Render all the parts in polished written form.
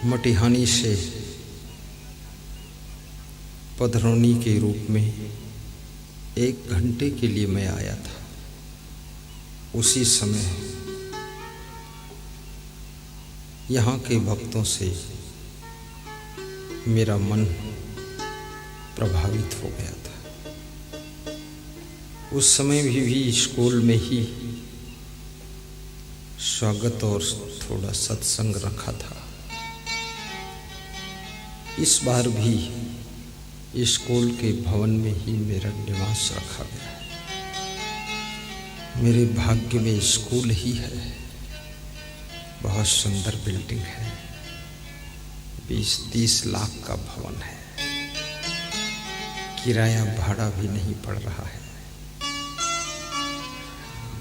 मटिहानी से पधरौनी के रूप में 1 घंटे के लिए मैं आया था। उसी समय यहाँ के भक्तों से मेरा मन प्रभावित हो गया था। उस समय भी स्कूल में ही स्वागत और थोड़ा सत्संग रखा था। इस बार भी स्कूल के भवन में ही मेरा निवास रखा गया है। मेरे भाग्य में स्कूल ही है। बहुत सुंदर बिल्डिंग है। 20-30 लाख का भवन है। किराया भाड़ा भी नहीं पड़ रहा है।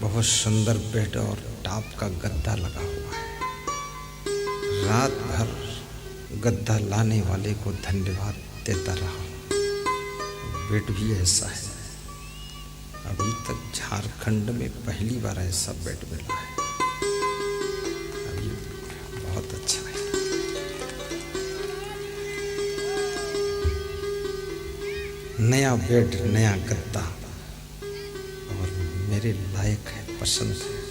बहुत सुंदर बेड और टाप का गद्दा लगा हुआ है। रात भर गद्दा लाने वाले को धन्यवाद देता रहा। बेड भी ऐसा है। अभी तक झारखंड में पहली बार ऐसा बेड मिला है। अभी बहुत अच्छा है। नया बेड, नया गद्दा और मेरे लायक है, पसंद है।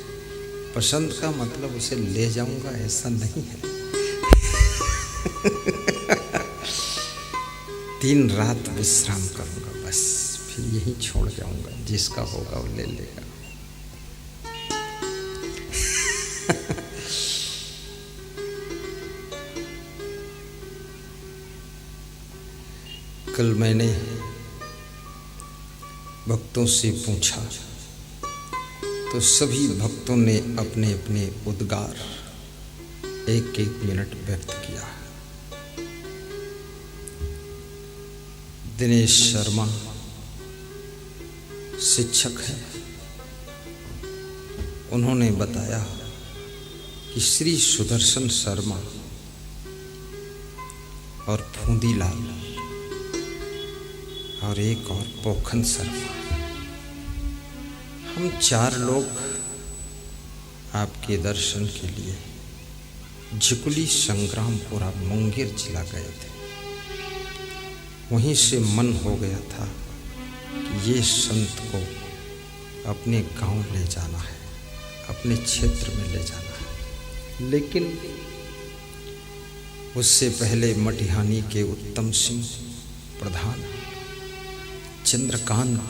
पसंद का मतलब उसे ले जाऊंगा ऐसा नहीं है। 3 रात विश्राम करूंगा बस, फिर यहीं छोड़ जाऊंगा। जिसका होगा वो ले लेगा। कल मैंने भक्तों से पूछा तो सभी भक्तों ने अपने अपने उद्गार 1-1 मिनट व्यक्त किया। दिनेश शर्मा शिक्षक हैं। उन्होंने बताया कि श्री सुदर्शन शर्मा और फूंदीलाल और एक और पोखन शर्मा, हम 4 लोग आपके दर्शन के लिए झिकुली संग्रामपुरा मुंगेर जिला गए थे। वहीं से मन हो गया था कि ये संत को अपने गांव ले जाना है, अपने क्षेत्र में ले जाना है। लेकिन उससे पहले मटिहानी के उत्तम सिंह प्रधान, चंद्रकांत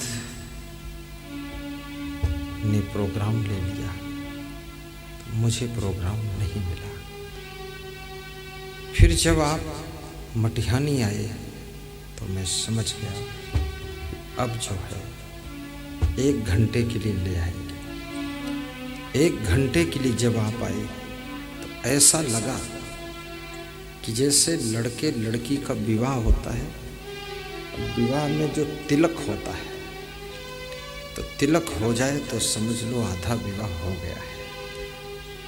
ने प्रोग्राम ले लिया। तो मुझे प्रोग्राम नहीं मिला। फिर जब आप मटिहानी आए तो मैं समझ गया अब जो है 1 घंटे के लिए ले आएंगे। 1 घंटे के लिए जब आप आए तो ऐसा लगा कि जैसे लड़के लड़की का विवाह होता है। विवाह में जो तिलक होता है, तो तिलक हो जाए तो समझ लो आधा विवाह हो गया है।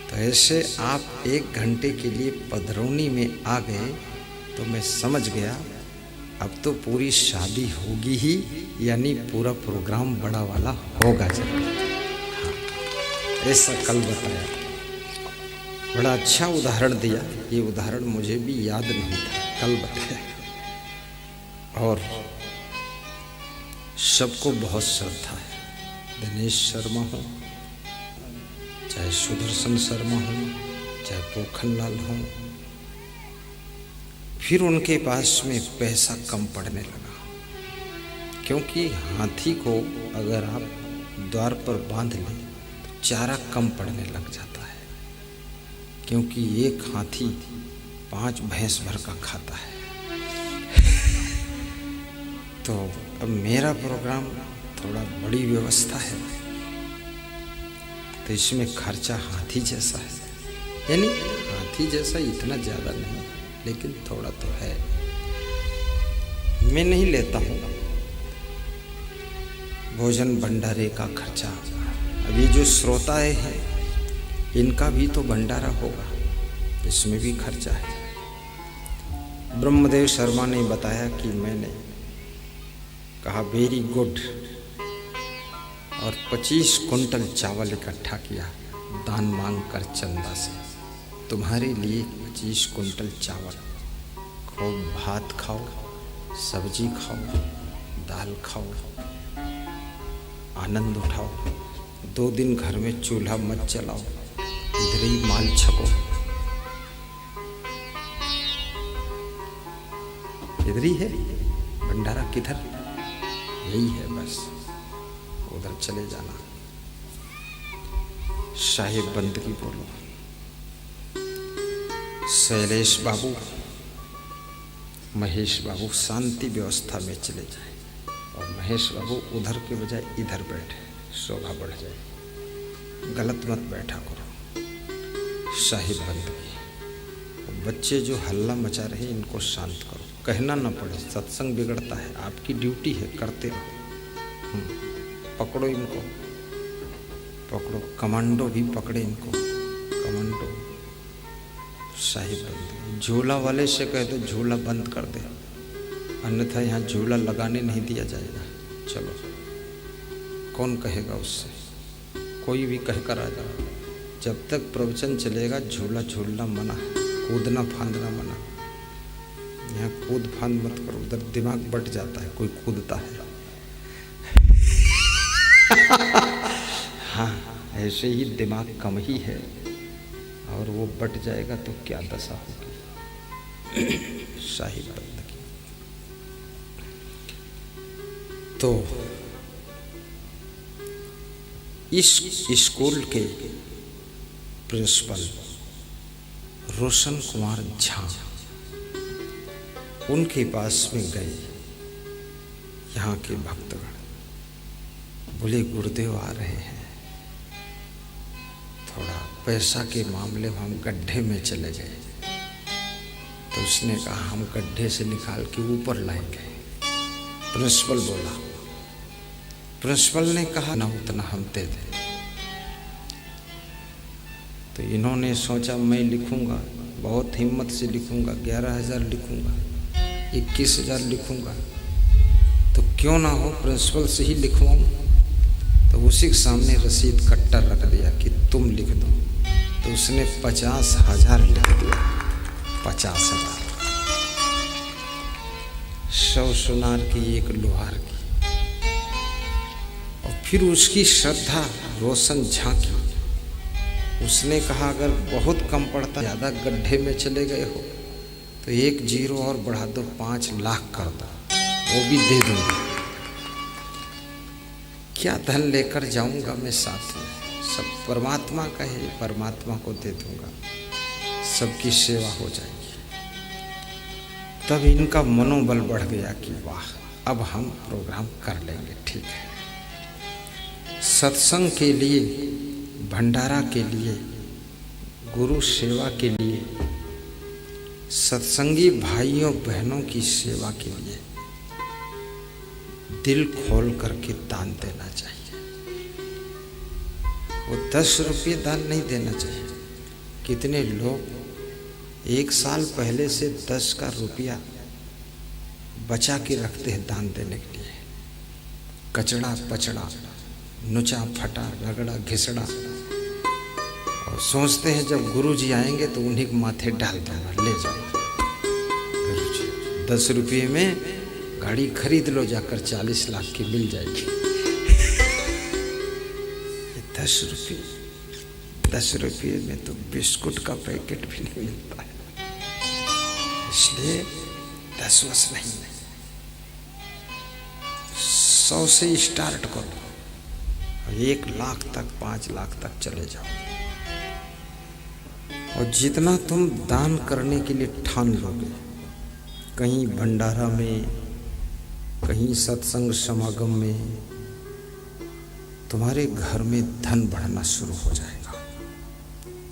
तो ऐसे आप 1 घंटे के लिए पधरौनी में आ गए तो मैं समझ गया अब तो पूरी शादी होगी ही, यानी पूरा प्रोग्राम बड़ा वाला होगा जरूर। हाँ, ऐसा कल बताया। बड़ा अच्छा उदाहरण दिया। ये उदाहरण मुझे भी याद नहीं था, कल बताया। और सबको बहुत श्रद्धा है। दिनेश शर्मा हो, चाहे सुदर्शन शर्मा हो, चाहे पोखनलाल हो। फिर उनके पास में पैसा कम पड़ने लगा, क्योंकि हाथी को अगर आप द्वार पर बांध लें तो चारा कम पड़ने लग जाता है, क्योंकि एक हाथी 5 भैंस भर का खाता है। तो अब मेरा प्रोग्राम थोड़ा बड़ी व्यवस्था है, तो इसमें खर्चा हाथी जैसा है। यानी हाथी जैसा इतना ज़्यादा नहीं, लेकिन थोड़ा तो है। मैं नहीं लेता हूँ भोजन भंडारे का खर्चा। अभी जो श्रोताएं हैं इनका भी तो भंडारा होगा, इसमें भी खर्चा है। ब्रह्मदेव शर्मा ने बताया कि मैंने कहा वेरी गुड, और 25 कुंटल चावल इकट्ठा किया दान मांग कर चंदा से। तुम्हारे लिए 25 कुंटल चावल, खूब भात खाओ, सब्जी खाओ, दाल खाओ, आनंद उठाओ। 2 दिन घर में चूल्हा मत जलाओ, इधर ही माल छको, इधर ही है भंडारा। किधर? यही है बस, उधर चले जाना। साहिब बंदगी बोलो। शैलेश बाबू, महेश बाबू शांति व्यवस्था में चले जाए और महेश बाबू उधर के बजाय इधर बैठे, शोभा बढ़ जाए। गलत मत बैठा करो। साहिब बंदगी। बच्चे जो हल्ला मचा रहे इनको शांत करो, कहना ना पड़े। सत्संग बिगड़ता है, आपकी ड्यूटी है, करते रहो। पकड़ो इनको, पकड़ो। कमांडो भी पकड़े इनको, कमांडो। साहिब बंद। झूला वाले से कहे तो झूला बंद कर दे, अन्यथा यहाँ झूला लगाने नहीं दिया जाएगा। चलो, कौन कहेगा उससे? कोई भी कहकर आ जाओ। जब तक प्रवचन चलेगा झूला झूलना मना है, कूदना फांदना मना। यहाँ कूद फांद मत करो, उधर दिमाग बट जाता है। कोई कूदता है हाँ, ऐसे ही दिमाग कम ही है और वो बट जाएगा तो क्या दशा होगी। साहिब बंदगी। तो इस स्कूल के प्रिंसिपल रोशन कुमार झा, उनके पास में गए यहाँ के भक्तगण। बोले गुरुदेव आ रहे हैं, थोड़ा पैसा के मामले में हम गड्ढे में चले गए। तो उसने कहा हम गड्ढे से निकाल के ऊपर लाएंगे। प्रिंसिपल बोला, प्रिंसिपल ने कहा ना उतना हम दे दें। तो इन्होंने सोचा मैं लिखूंगा, बहुत हिम्मत से लिखूंगा, 11,000 लिखूंगा, 21,000 लिखूंगा, तो क्यों ना हो प्रिंसिपल से ही लिखवाऊं। तो उसी के सामने रसीद कट्टा रख दिया कि तुम लिख दो। तो उसने 50,000 लिख दिया। 50,000। 100 सुनार की, 1 लोहार की। और फिर उसकी श्रद्धा रोशन झा की। उसने कहा अगर बहुत कम पड़ता, ज़्यादा गड्ढे में चले गए हो तो 1 0 और बढ़ा दो, 5 लाख कर दो, वो भी दे दूंगा। क्या धन लेकर जाऊंगा मैं साथ में, सब परमात्मा का है, परमात्मा को दे दूंगा, सबकी सेवा हो जाएगी। तब इनका मनोबल बढ़ गया कि वाह, अब हम प्रोग्राम कर लेंगे। ठीक है, सत्संग के लिए, भंडारा के लिए, गुरु सेवा के लिए, सत्संगी भाइयों बहनों की सेवा के लिए दिल खोल करके दान देना चाहिए। वो 10 रुपये दान नहीं देना चाहिए। कितने लोग 1 साल पहले से 10 का रुपया बचा के रखते हैं दान देने के लिए। कचड़ा पचड़ा, नुचा फटा, रगड़ा घिसड़ा, और सोचते हैं जब गुरुजी आएंगे तो उन्हीं के माथे डाल दूंगा, ले जाओ गुरुजी। 10 रुपये में गाड़ी खरीद लो जाकर, 40 लाख की मिल जाएगी। 10 रुपये में तो बिस्कुट का पैकेट भी नहीं मिलता है। इसलिए 10 नहीं, 100 से स्टार्ट करो, 1 लाख तक, 5 लाख तक चले जाओ। और जितना तुम दान करने के लिए ठान लोगे, कहीं भंडारा में, कहीं सत्संग समागम में, तुम्हारे घर में धन बढ़ना शुरू हो जाएगा,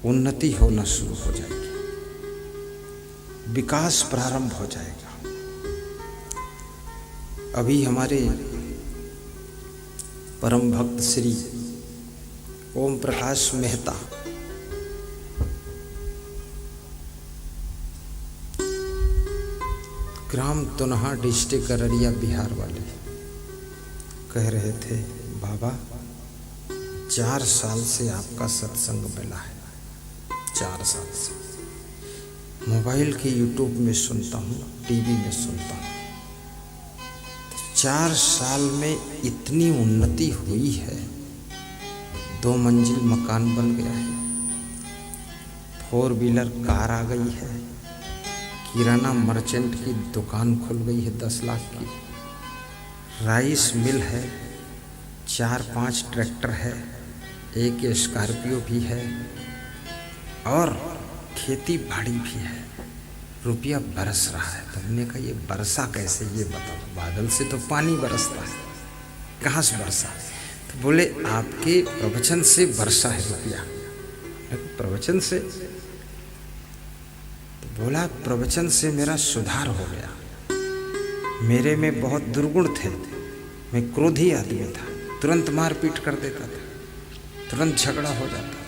उन्नति होना शुरू हो जाएगी, विकास प्रारंभ हो जाएगा। अभी हमारे परम भक्त श्री ओम प्रकाश मेहता ग्राम तुनहा, डिस्ट्रिक्ट अररिया, बिहार वाले कह रहे थे, बाबा 4 साल से आपका सत्संग मिला है, 4 साल से मोबाइल के यूट्यूब में सुनता हूँ, टीवी में सुनता हूँ। 4 साल में इतनी उन्नति हुई है। 2 मंजिल मकान बन गया है, 4 व्हीलर कार आ गई है, किराना मर्चेंट की दुकान खुल गई है 10 लाख की, राइस मिल है, 4-5 ट्रैक्टर है, 1 स्कॉर्पियो भी है और खेती बाड़ी भी है। रुपया बरस रहा है। तो हमने कहा ये बरसा कैसे, ये बताओ। बादल से तो पानी बरसता है, कहाँ से बरसा? तो बोले आपके प्रवचन से बरसा है रुपया। प्रवचन से? तो बोला प्रवचन से मेरा सुधार हो गया। मेरे में बहुत दुर्गुण थे, मैं क्रोधी आदमी था, तुरंत मारपीट कर देता था, तुरंत झगड़ा हो जाता।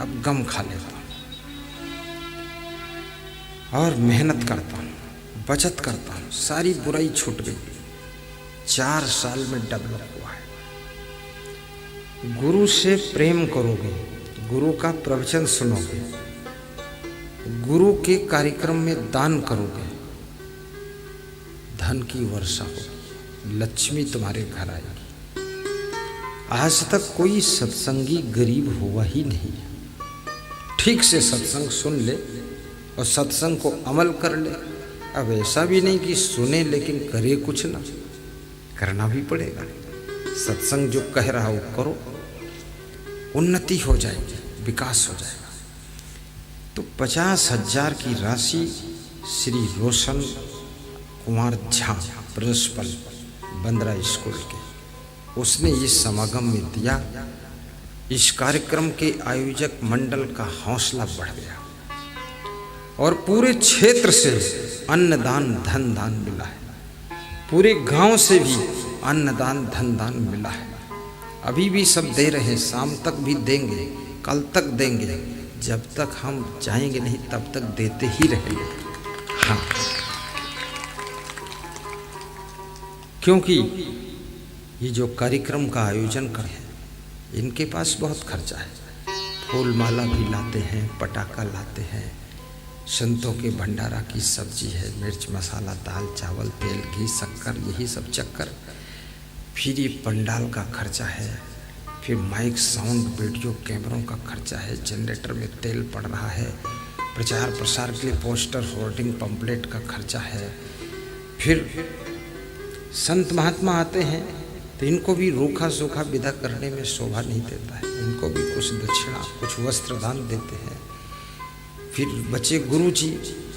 अब गम खा लेता हूँ और मेहनत करता हूँ, बचत करता हूँ, सारी बुराई छूट गई। 4 साल में डेवलप हुआ है। गुरु से प्रेम करोगे, गुरु का प्रवचन सुनोगे, गुरु के कार्यक्रम में दान करोगे, धन की वर्षा होगी, लक्ष्मी तुम्हारे घर आएगी। आज तक कोई सत्संगी गरीब हुआ ही नहीं। ठीक से सत्संग सुन ले और सत्संग को अमल कर ले। अब ऐसा भी नहीं कि सुने लेकिन करे कुछ ना, करना भी पड़ेगा। सत्संग जो कह रहा हो करो, उन्नति हो जाएगी, विकास हो जाएगा। तो 50,000 की राशि श्री रोशन कुमार झा, प्रिंसिपल बंदरा स्कूल के, उसने इस समागम में दिया। इस कार्यक्रम के आयोजक मंडल का हौसला बढ़ गया और पूरे क्षेत्र से अन्नदान धन दान मिला है। पूरे गांव से भी अन्नदान धन दान मिला है। अभी भी सब दे रहे हैं, शाम तक भी देंगे, कल तक देंगे, जब तक हम जाएंगे नहीं तब तक देते ही रहेंगे। हाँ, क्योंकि ये जो कार्यक्रम का आयोजन करें, इनके पास बहुत खर्चा है। फूल माला भी लाते हैं, पटाखा लाते हैं, संतों के भंडारा की सब्जी है, मिर्च मसाला, दाल चावल, तेल घी शक्कर, यही सब चक्कर। फिर ये पंडाल का खर्चा है, फिर माइक साउंड वीडियो कैमरों का खर्चा है, जनरेटर में तेल पड़ रहा है, प्रचार प्रसार के लिए पोस्टर होर्डिंग पंपलेट का खर्चा है। फिर संत महात्मा आते हैं तो इनको भी रूखा सूखा विदा करने में शोभा नहीं देता है, इनको भी कुछ दक्षिणा, कुछ वस्त्र दान देते हैं। फिर बचे गुरु जी,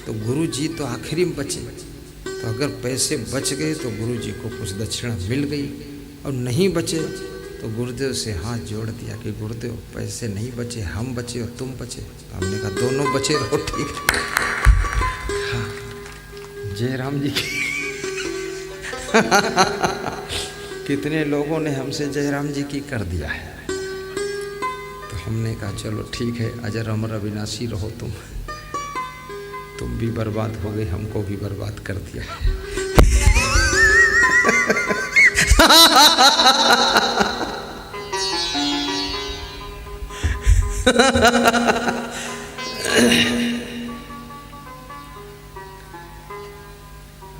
तो गुरु जी तो आखिरी में बचे, तो अगर पैसे बच गए तो गुरु जी को कुछ दक्षिणा मिल गई, और नहीं बचे तो गुरुदेव से हाथ जोड़ दिया कि गुरुदेव पैसे नहीं बचे, हम बचे और तुम बचे। तो हमने कहा दोनों बचे रहो, ठीक है। हाँ, जय राम जी की कितने लोगों ने हमसे जय राम जी की कर दिया है। तो हमने कहा चलो ठीक है, अजर अमर अविनाशी रहो तुम भी बर्बाद हो गए, हमको भी बर्बाद कर दिया है।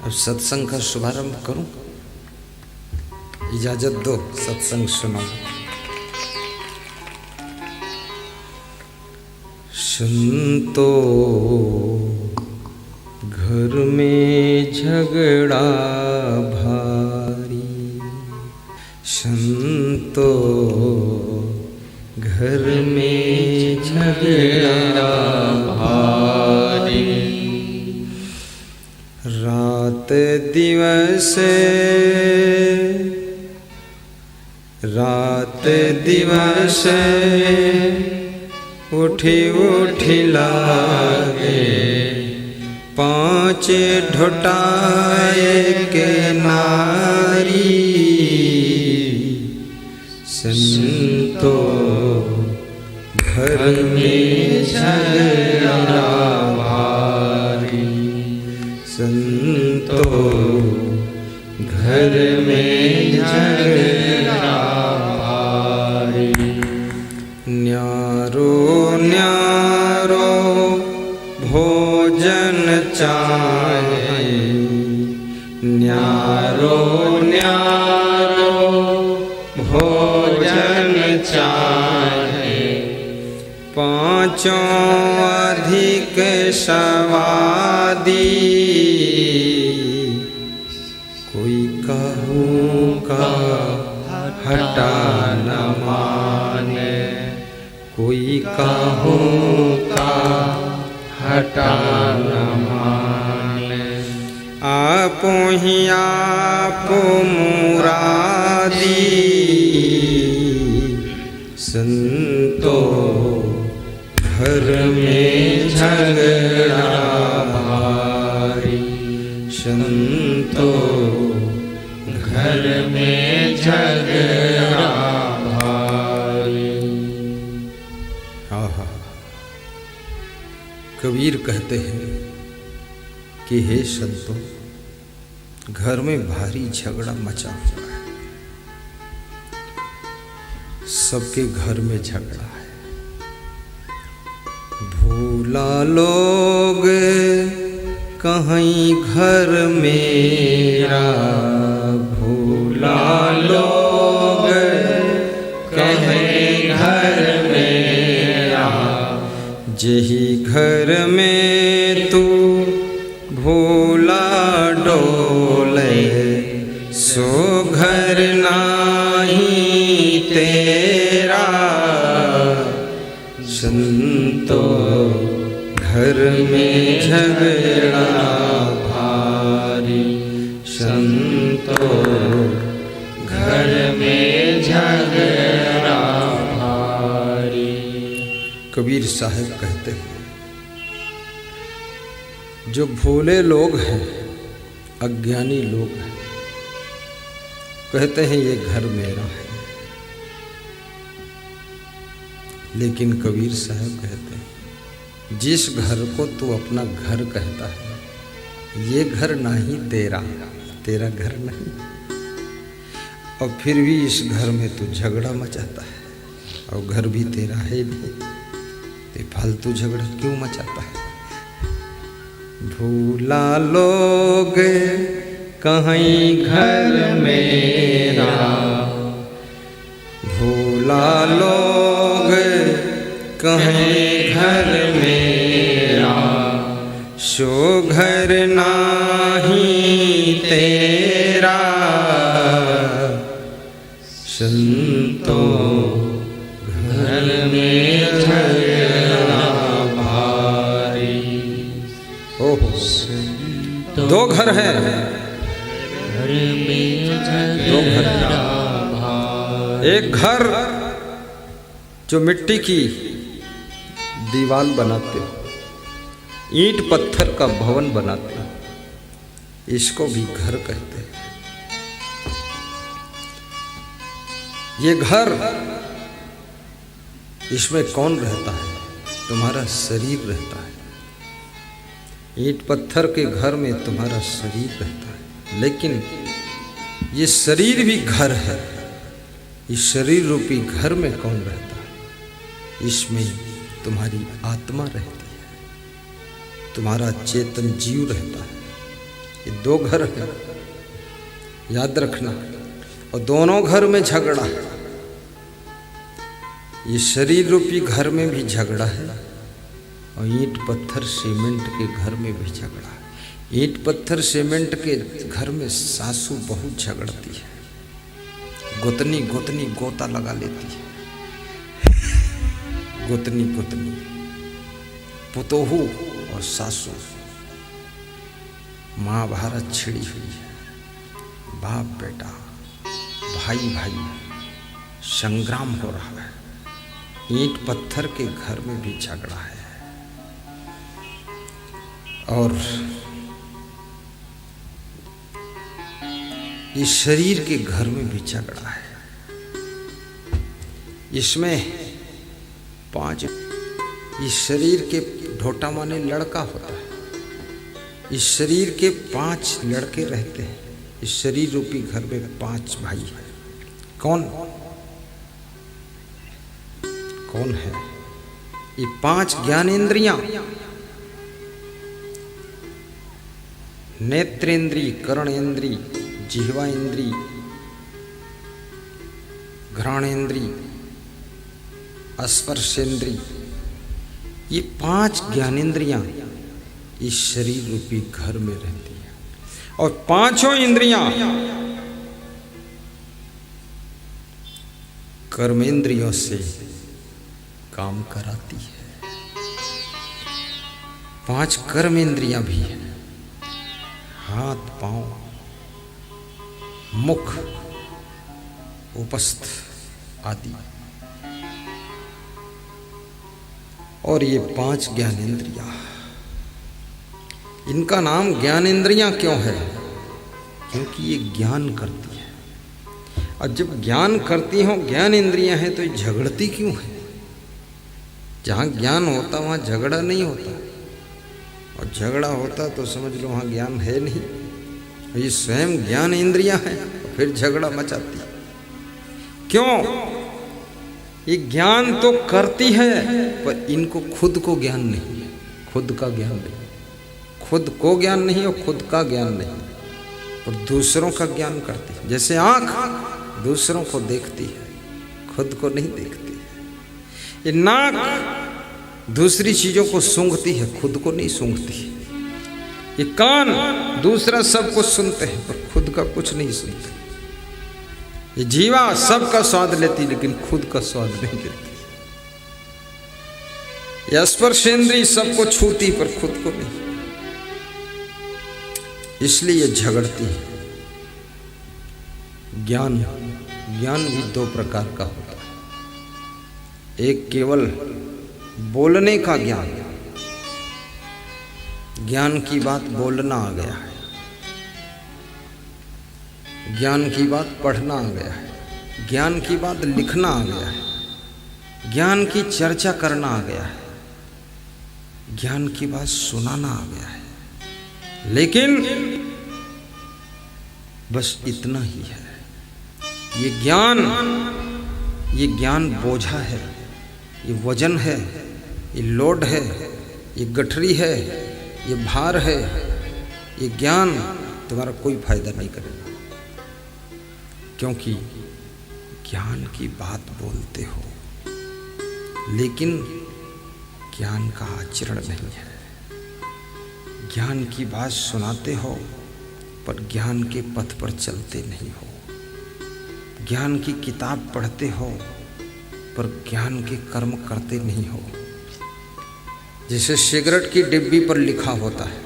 अब सत्संग का शुभारंभ करूं, इजाजत दो, सत्संग सुनो। सुन तो घर में झगड़ा भारी, सुन तो घर में झगड़ा भारी, रात दिवस उठी उठी लागे, 5 ढोटाए के नारी, संतो घर में झगड़ा भारी, संतो घर में झगड़ा भारी, न्यारो न्यारो चाहे, न्यारो न्यारो भोजन चाहे, पाँचों अधिक स्वादी, कोई कहूँ का हटा न माने, कोई कहूँ का हटा न माने। आपो ही आप मुरादी, संतो घर में झगड़ा भारी, संतो घर में झगड़ा भारी। आहा, कबीर कहते हैं कि हे संतों, घर में भारी झगड़ा मचा हुआ है, सबके घर में झगड़ा है। भूला लोग कहीं घर मेरा, भूला लोग कहीं घर मेरा, जेही घर में तू भूला डोले, सो घर नाही तेरा। संतो घर में झगड़ा भारी, संतो घर में झगड़ा भारी। कबीर साहब कहते हैं, जो भोले लोग हैं, अज्ञानी लोग हैं, कहते हैं ये घर मेरा है, लेकिन कबीर साहब कहते हैं, जिस घर को तू अपना घर कहता है, ये घर नहीं तेरा, तेरा घर नहीं, और फिर भी इस घर में तू झगड़ा मचाता है, और घर भी तेरा है नहीं, तो फालतू झगड़ा क्यों मचाता है। भूला लोग कहीं घर मेरा, भूला लोग कहीं घर मेरा, सो घर नाही तेरा। संतो घर में झगड़ा भारी। ओहो, दो घर हैं, घर में दो घर। एक घर जो मिट्टी की दीवार बनाते, ईंट पत्थर का भवन बनाते, इसको भी घर कहते हैं। ये घर, इसमें कौन रहता है? तुम्हारा शरीर रहता है। ईंट पत्थर के घर में तुम्हारा शरीर रहता है, लेकिन ये शरीर भी घर है। इस शरीर रूपी घर में कौन रहता है? इसमें तुम्हारी आत्मा रहती है, तुम्हारा चेतन जीव रहता है। ये दो घर हैं, याद रखना। और दोनों घर में झगड़ा है। ये शरीर रूपी घर में भी झगड़ा है, और ईंट पत्थर सीमेंट के घर में भी झगड़ा है। ईंट पत्थर सीमेंट के घर में सासू बहुत झगड़ती है, गोतनी गोतनी गोता लगा लेती है, गोतनी गोतनी, पुतोहू और सासू, महाभारत छिड़ी हुई है। बाप बेटा, भाई भाई, संग्राम हो रहा है। ईंट पत्थर के घर में भी झगड़ा है, और इस शरीर के घर में भी झगड़ा है। इसमें 5, इस शरीर के ढोटा माने लड़का होता है। इस शरीर के 5 लड़के रहते हैं। इस शरीर रूपी घर में 5 भाई हैं। कौन कौन है? ये 5 ज्ञानेंद्रियां, नेत्रेंद्री, कर्णेंद्री, जिह्वा इंद्री, घ्राणेंद्री, स्पर्शेंद्री, ये 5 ज्ञानेंद्रियां इस शरीर रूपी घर में रहती है और 5 इंद्रियां कर्मेंद्रियों से काम कराती है। 5 कर्मेंद्रियां भी हैं, हाथ, पांव, मुख, उपस्थ आदि। और ये 5 ज्ञानेंद्रियां, इनका नाम ज्ञानेंद्रियां क्यों है? क्योंकि ये ज्ञान करती है। और जब ज्ञान करती हो, ज्ञान इंद्रियां हैं, तो ये झगड़ती क्यों है? जहाँ ज्ञान होता वहाँ झगड़ा नहीं होता, और झगड़ा होता तो समझ लो वहाँ ज्ञान है नहीं। ये स्वयं ज्ञान इंद्रियां हैं, फिर झगड़ा मचाती है। क्यों? ये ज्ञान तो करती है, पर इनको खुद को ज्ञान नहीं है, खुद का ज्ञान नहीं, खुद को ज्ञान नहीं और खुद का ज्ञान नहीं, और दूसरों का ज्ञान करती है। जैसे आँख दूसरों को देखती है, खुद को नहीं देखती है। ये नाक दूसरी चीजों को सूंघती है, खुद को नहीं सूंघती। ये कान दूसरा सब कुछ सुनते हैं, पर खुद का कुछ नहीं सुनते। ये जीवा सबका स्वाद लेती, लेकिन खुद का स्वाद नहीं लेती। ये स्पर्शेंद्री सबको छूती, पर खुद को नहीं। इसलिए ये झगड़ती है। ज्ञान भी 2 प्रकार का होता है। एक केवल बोलने का ज्ञान, ज्ञान की बात बोलना आ गया है, ज्ञान की बात पढ़ना आ गया है, ज्ञान की बात लिखना आ गया है, ज्ञान की चर्चा करना आ गया है, ज्ञान की बात सुनाना आ गया है। लेकिन बस इतना ही है। ये ज्ञान बोझा है, ये वजन है, ये लोड है, ये गठरी है, ये भार है। ये ज्ञान तुम्हारा कोई फायदा नहीं करेगा, क्योंकि ज्ञान की बात बोलते हो, लेकिन ज्ञान का आचरण नहीं है। ज्ञान की बात सुनाते हो, पर ज्ञान के पथ पर चलते नहीं हो। ज्ञान की किताब पढ़ते हो, पर ज्ञान के कर्म करते नहीं हो। जैसे सिगरेट की डिब्बी पर लिखा होता है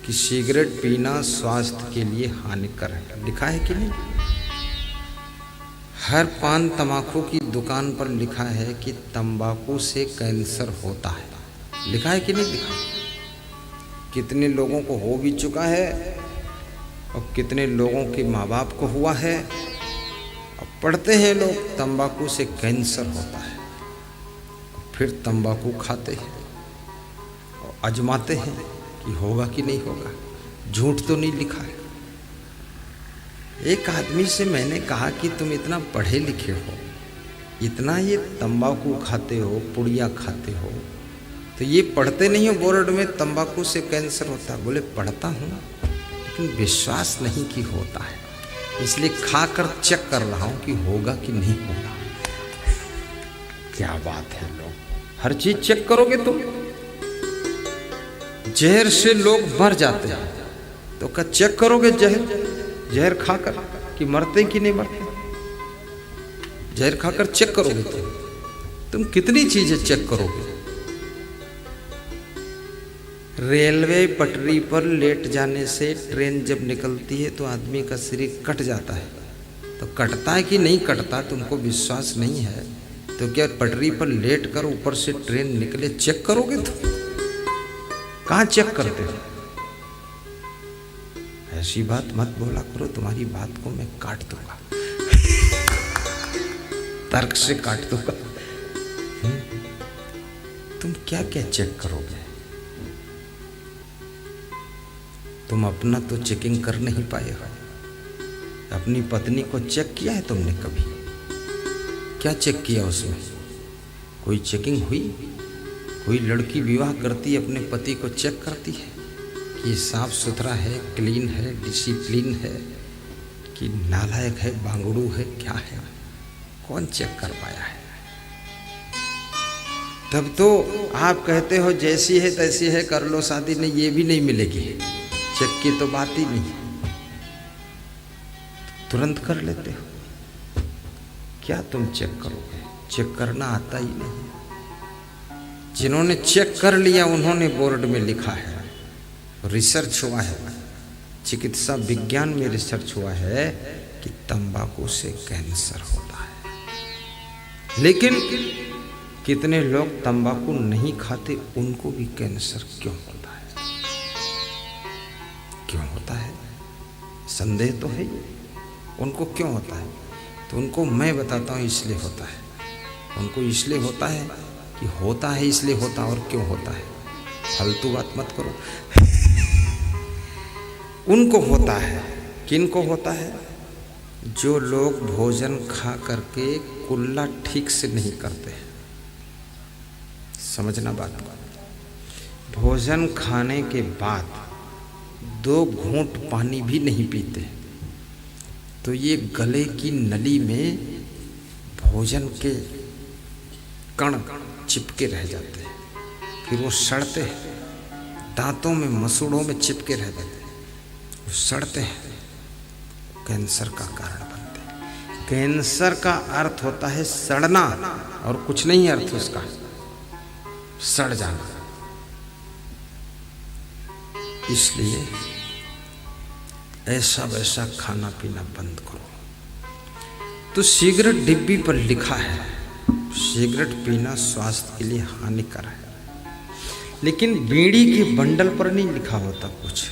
कि सिगरेट पीना स्वास्थ्य के लिए हानिकर है, लिखा है कि नहीं? हर पान तंबाकू की दुकान पर लिखा है कि तंबाकू से कैंसर होता है, लिखा है कि नहीं लिखा? कितने लोगों को हो भी चुका है और कितने लोगों के माँ बाप को हुआ है। अब पढ़ते हैं लोग तंबाकू से कैंसर होता है, फिर तंबाकू खाते हैं और आजमाते हैं कि होगा कि नहीं होगा। झूठ तो नहीं लिखा है। एक आदमी से मैंने कहा कि तुम इतना पढ़े लिखे हो, इतना ये तंबाकू खाते हो, पुड़िया खाते हो, तो ये पढ़ते नहीं हो बोर्ड में तंबाकू से कैंसर होता? बोले पढ़ता हूँ, लेकिन विश्वास नहीं कि होता है, इसलिए खाकर चेक कर रहा हूँ कि होगा कि नहीं होगा। क्या बात है, लोग हर चीज चेक करोगे तो। जहर से लोग मर जाते हैं, तो क्या चेक करोगे जहर खाकर कि मरते कि नहीं मरते? जहर खाकर चेक करोगे तुम कितनी चीजें चेक करोगे? रेलवे पटरी पर लेट जाने से ट्रेन जब निकलती है तो आदमी का शरीर कट जाता है, तो कटता है कि नहीं कटता तुमको विश्वास नहीं है, तो क्या पटरी पर लेट कर ऊपर से ट्रेन निकले चेक करोगे? तो कहाँ चेक करते हो? ऐसी बात मत बोला करो, तुम्हारी बात को मैं काट दूंगा, तर्क से काट दूंगा। तुम क्या क्या चेक करोगे? तुम अपना तो चेकिंग कर नहीं पाए हो। अपनी पत्नी को चेक किया है तुमने कभी? क्या चेक किया उसमें? कोई चेकिंग हुई? कोई लड़की विवाह करती है अपने पति को चेक करती है ये साफ सुथरा है, क्लीन है, डिसिप्लिन है कि नालायक है, बांगड़ू है, क्या है? कौन चेक कर पाया है? तब तो आप कहते हो जैसी है तैसी है, कर लो शादी, नहीं ये भी नहीं मिलेगी, चेक की तो बात ही नहीं, तुरंत कर लेते हो। क्या तुम चेक करोगे? चेक करना आता ही नहीं। जिन्होंने चेक कर लिया उन्होंने बोर्ड में लिखा है, रिसर्च हुआ है, चिकित्सा विज्ञान में रिसर्च हुआ है कि तंबाकू से कैंसर होता है। लेकिन कितने लोग तंबाकू नहीं खाते, उनको भी कैंसर क्यों होता है? क्यों होता है? संदेह तो है, उनको क्यों होता है? तो उनको मैं बताता हूँ इसलिए होता है। उनको इसलिए होता है कि होता है इसलिए होता, और क्यों होता है? फालतू बात मत करो। उनको होता है, किनको होता है? जो लोग भोजन खा करके कुल्ला ठीक से नहीं करते। समझना बात को। भोजन खाने के बाद 2 घूंट पानी भी नहीं पीते तो ये गले की नली में भोजन के कण चिपके रह जाते हैं, फिर वो सड़ते हैं, दांतों में मसूड़ों में चिपके रह जाते हैं, वो सड़ते हैं, कैंसर का कारण बनते हैं। कैंसर का अर्थ होता है सड़ना, और कुछ नहीं अर्थ उसका, सड़ जाना। इसलिए ऐसा वैसा खाना पीना बंद करो। तो सिगरेट डिब्बी पर लिखा है सिगरेट पीना स्वास्थ्य के लिए हानिकर है, लेकिन बीड़ी के बंडल पर नहीं लिखा होता कुछ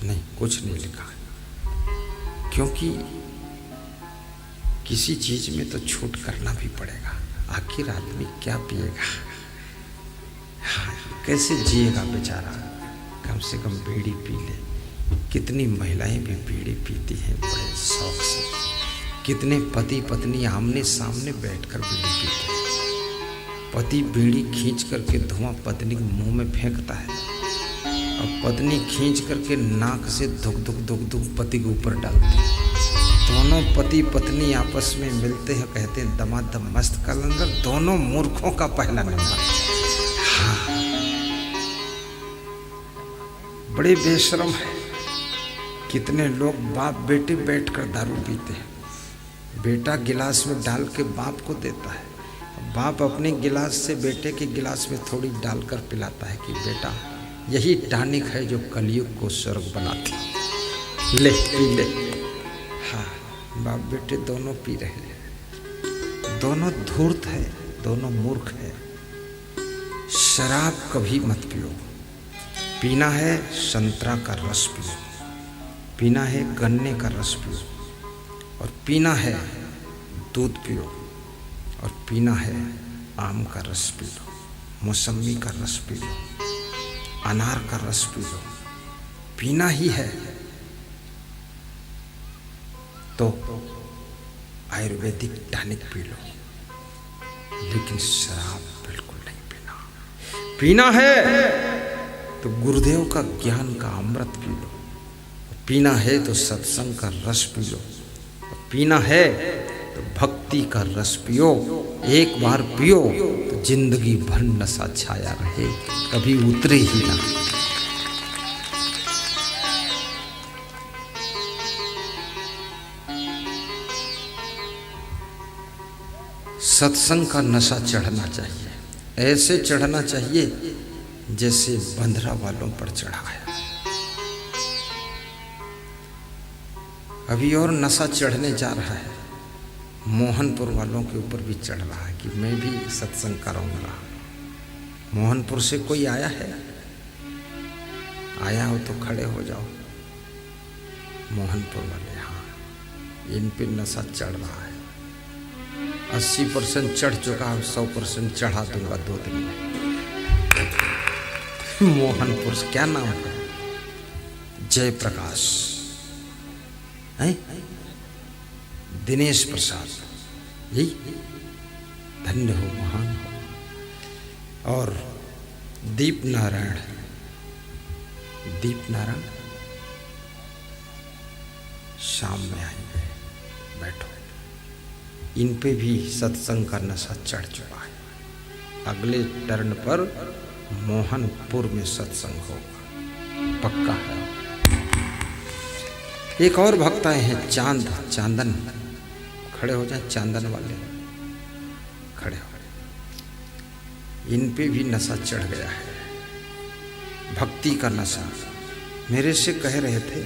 नहीं, कुछ नहीं लिखा, क्योंकि किसी चीज में तो छूट करना भी पड़ेगा। आखिर आदमी क्या पिएगा? हाँ, कैसे जिएगा बेचारा? कम से कम बीड़ी पी ले। कितनी महिलाएं भी बीड़ी पीती हैं बड़े शौक से, कितने पति पत्नी आमने सामने बैठकर बीड़ी पीते हैं। पति बीड़ी खींच करके धुआं पत्नी के मुंह में फेंकता है, और पत्नी खींच करके नाक से धुक धुक धुक धुक पति के ऊपर डालती है। दोनों पति पत्नी आपस में मिलते हैं, कहते हैं दमादम मस्त कलंदर, दोनों मूर्खों का पहला नंबर। हाँ, बड़े बेशरम है। कितने लोग बाप बेटे बैठकर दारू पीते हैं, बेटा गिलास में डाल के बाप को देता है, बाप अपने गिलास से बेटे के गिलास में थोड़ी डालकर पिलाता है कि बेटा यही टॉनिक है जो कलयुग को स्वर्ग बनाती, ले पी ले। हाँ, बाप बेटे दोनों पी रहे हैं, दोनों धूर्त है, दोनों मूर्ख है। शराब कभी मत पियो। पीना है संतरा का रस पियो, पीना है गन्ने का रस पियो, और पीना है दूध पियो, और पीना है आम का रस पी लो, मौसमी का रस पी लो, अनार का रस पी लो। पीना ही है तो आयुर्वेदिक टॉनिक पी लो, लेकिन शराब बिल्कुल नहीं पीना। पीना है तो गुरुदेव का ज्ञान का अमृत पी लो, पीना है तो सत्संग का रस पी लो, पीना है तो भक्ति का रस पियो। एक बार पियो तो जिंदगी भर नशा छाया रहे, कभी उतरे ही ना। सत्संग का नशा चढ़ना चाहिए, ऐसे चढ़ना चाहिए जैसे बंधरा वालों पर चढ़ा है। अभी और नशा चढ़ने जा रहा है, मोहनपुर वालों के ऊपर भी चढ़ रहा है कि मैं भी सत्संग कराऊंगा। मोहनपुर से कोई आया है? आया हो तो खड़े हो जाओ। मोहनपुर वाले, हाँ, इन पे नशा चढ़ रहा है। 80% चढ़ चुका है, 100% चढ़ा दूंगा 2 दिन में। मोहनपुर से क्या नाम है? जयप्रकाश है, दिनेश प्रसाद, यही धन्य हो, महान हो। और दीप नारायण, दीप नारायण शाम में आएंगे, बैठो। इन पे भी सत्संग का नशा चढ़ चुका है। अगले टर्न पर मोहनपुर में सत्संग होगा, पक्का है। एक और भक्त आए हैं, चांदन, खड़े हो जाए, चांदन वाले खड़े हो। इन पे भी नशा चढ़ गया है, भक्ति का नशा। मेरे से कह रहे थे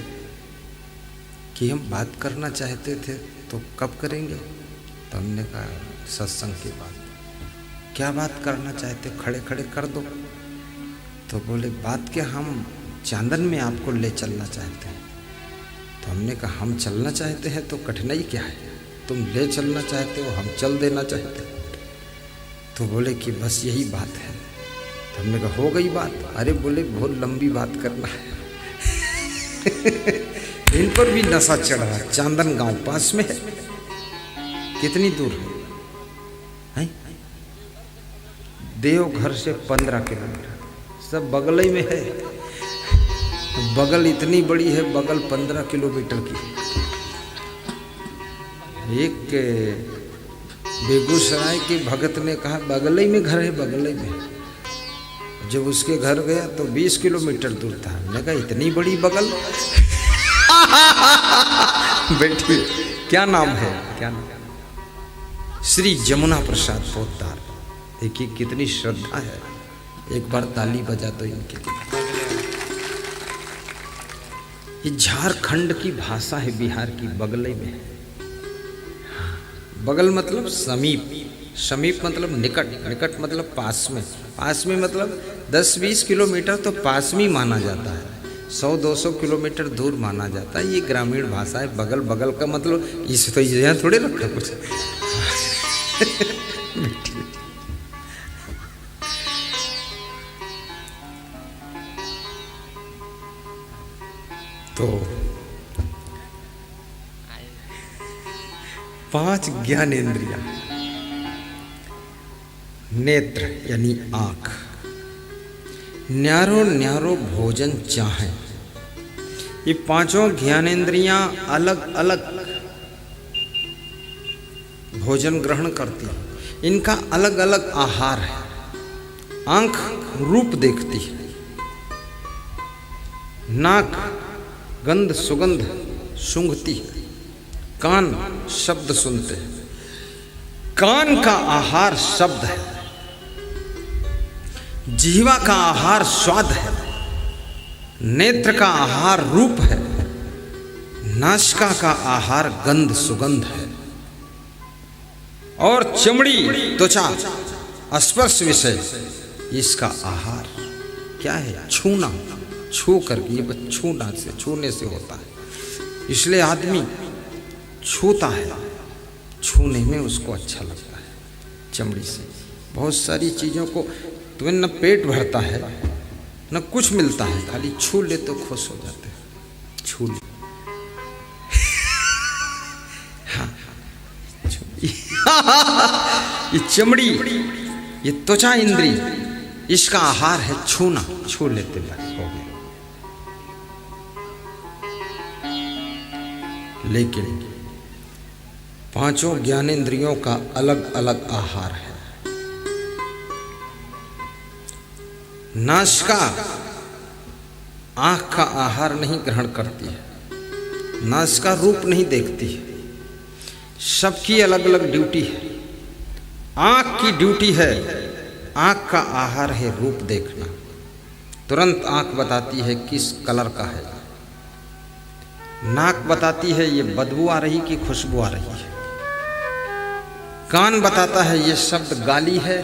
कि हम बात करना चाहते थे तो कब करेंगे? तो हमने कहा सत्संग की बात। क्या बात करना चाहते? खड़े खड़े कर दो। तो बोले बात क्या, हम चांदन में आपको ले चलना चाहते हैं। तो हमने कहा हम चलना चाहते हैं तो कठिनाई क्या है, तुम ले चलना चाहते हो, हम चल देना चाहते हैं। तो बोले कि बस यही बात है। तो हमने कहा हो गई बात। अरे बोले बहुत लंबी बात करना है। इन पर भी नशा चढ़ रहा है। चांदन गांव पास में है, कितनी दूर है? देवघर से 15 किलोमीटर, सब बगल ही में है। बगल इतनी बड़ी है, बगल 15 किलोमीटर की। एक बेगूसराय के भगत ने कहा बगल ही में घर है, बगल ही में। जब उसके घर गया तो 20 किलोमीटर दूर था। मैंने कहा इतनी बड़ी बगल। बैठिए, क्या नाम है? क्या नाम? श्री जमुना प्रसाद पोद्दार। देखिए कितनी श्रद्धा है। एक बार ताली बजा तो इनके लिए। ये झारखंड की भाषा है, बिहार की, बगल में है। बगल मतलब समीप, समीप मतलब निकट, निकट मतलब पास में, पास में मतलब 10-20 किलोमीटर तो पास में माना जाता है, 100-200 किलोमीटर दूर माना जाता है। ये ग्रामीण भाषा है। बगल बगल का मतलब इस तो यहाँ थोड़े रखा कुछ। तो 5 ज्ञानेंद्रियां, नेत्र यानी आँख, न्यारो न्यारो भोजन चाहे। ये 5 ज्ञानेंद्रियां अलग अलग भोजन ग्रहण करती हैं। इनका अलग अलग आहार है। आँख रूप देखती है, नाक गंध सुगंध सूंघती है, कान शब्द सुनते हैं। कान का आहार शब्द है, जिह्वा का आहार स्वाद है, नेत्र का आहार रूप है, नासिका का आहार गंध सुगंध है, और चमड़ी त्वचा स्पर्श विषय इसका आहार क्या है? छूना, छू करके, ये बस छूना से, छूने से होता है। इसलिए आदमी छूता है, छूने में उसको अच्छा लगता है। चमड़ी से बहुत सारी चीज़ों को तुम्हें न पेट भरता है न कुछ मिलता है, खाली छू ले तो खुश हो जाते हैं। छू ले। हाँ, ये चमड़ी, ये त्वचा इंद्री, इसका आहार है छूना। छू लेते बस हो गया। लेकिन 5 ज्ञानेंद्रियों का अलग अलग आहार है। नासिका आँख का आहार नहीं ग्रहण करती है, नासिका रूप नहीं देखती है। सबकी अलग अलग ड्यूटी है। आँख की ड्यूटी है, आँख का आहार है रूप देखना। तुरंत आँख बताती है किस कलर का है। नाक बताती है ये बदबू आ रही कि खुशबू आ रही है। कान बताता है ये शब्द गाली है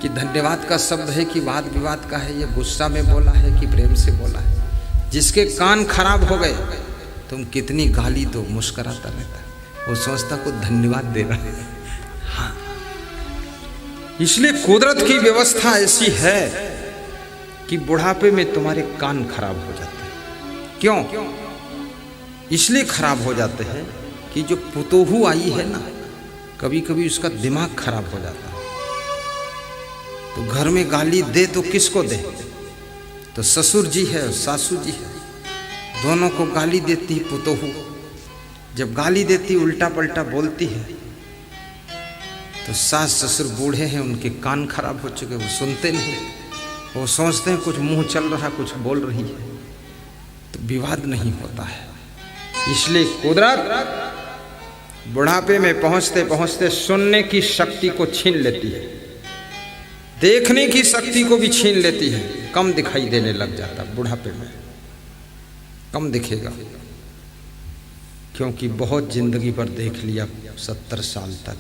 कि धन्यवाद का शब्द है कि वाद विवाद का है, ये गुस्सा में बोला है कि प्रेम से बोला है। जिसके कान खराब हो गए, तुम कितनी गाली दो मुस्कुराता रहता है, वो सोचता को धन्यवाद दे रहा है। हाँ, इसलिए कुदरत की व्यवस्था ऐसी है कि बुढ़ापे में तुम्हारे कान खराब हो जाते हैं। क्यों? इसलिए खराब हो जाते हैं कि जो पुतोहू आई है ना, कभी कभी उसका दिमाग खराब हो जाता है। तो घर में गाली दे तो किसको दे? तो ससुर जी है और सासू जी है, दोनों को गाली देती पुतोहू। जब गाली देती उल्टा पलटा बोलती है तो सास ससुर बूढ़े हैं, उनके कान खराब हो चुके, वो सुनते नहीं। वो सोचते हैं कुछ मुंह चल रहा, कुछ बोल रही है, तो विवाद नहीं होता है। इसलिए कुदरत बुढ़ापे में पहुंचते पहुंचते सुनने की शक्ति को छीन लेती है, देखने की शक्ति को भी छीन लेती है। कम दिखाई देने लग जाता बुढ़ापे में, कम दिखेगा, क्योंकि बहुत जिंदगी पर देख लिया, 70 साल तक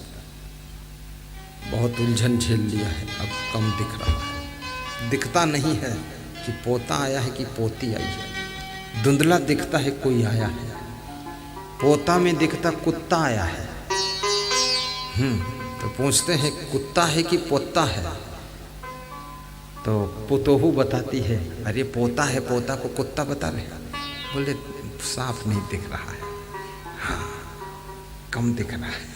बहुत उलझन झेल लिया है। अब कम दिख रहा है, दिखता नहीं है कि पोता आया है कि पोती आई है। धुंधला दिखता है कोई आया है, पोता में दिखता कुत्ता आया है। तो पूछते हैं कुत्ता है कि पोता है, तो पुतोहू बताती है अरे पोता है, पोता को कुत्ता बता रहे। बोले साफ नहीं दिख रहा है, हाँ कम दिख रहा है।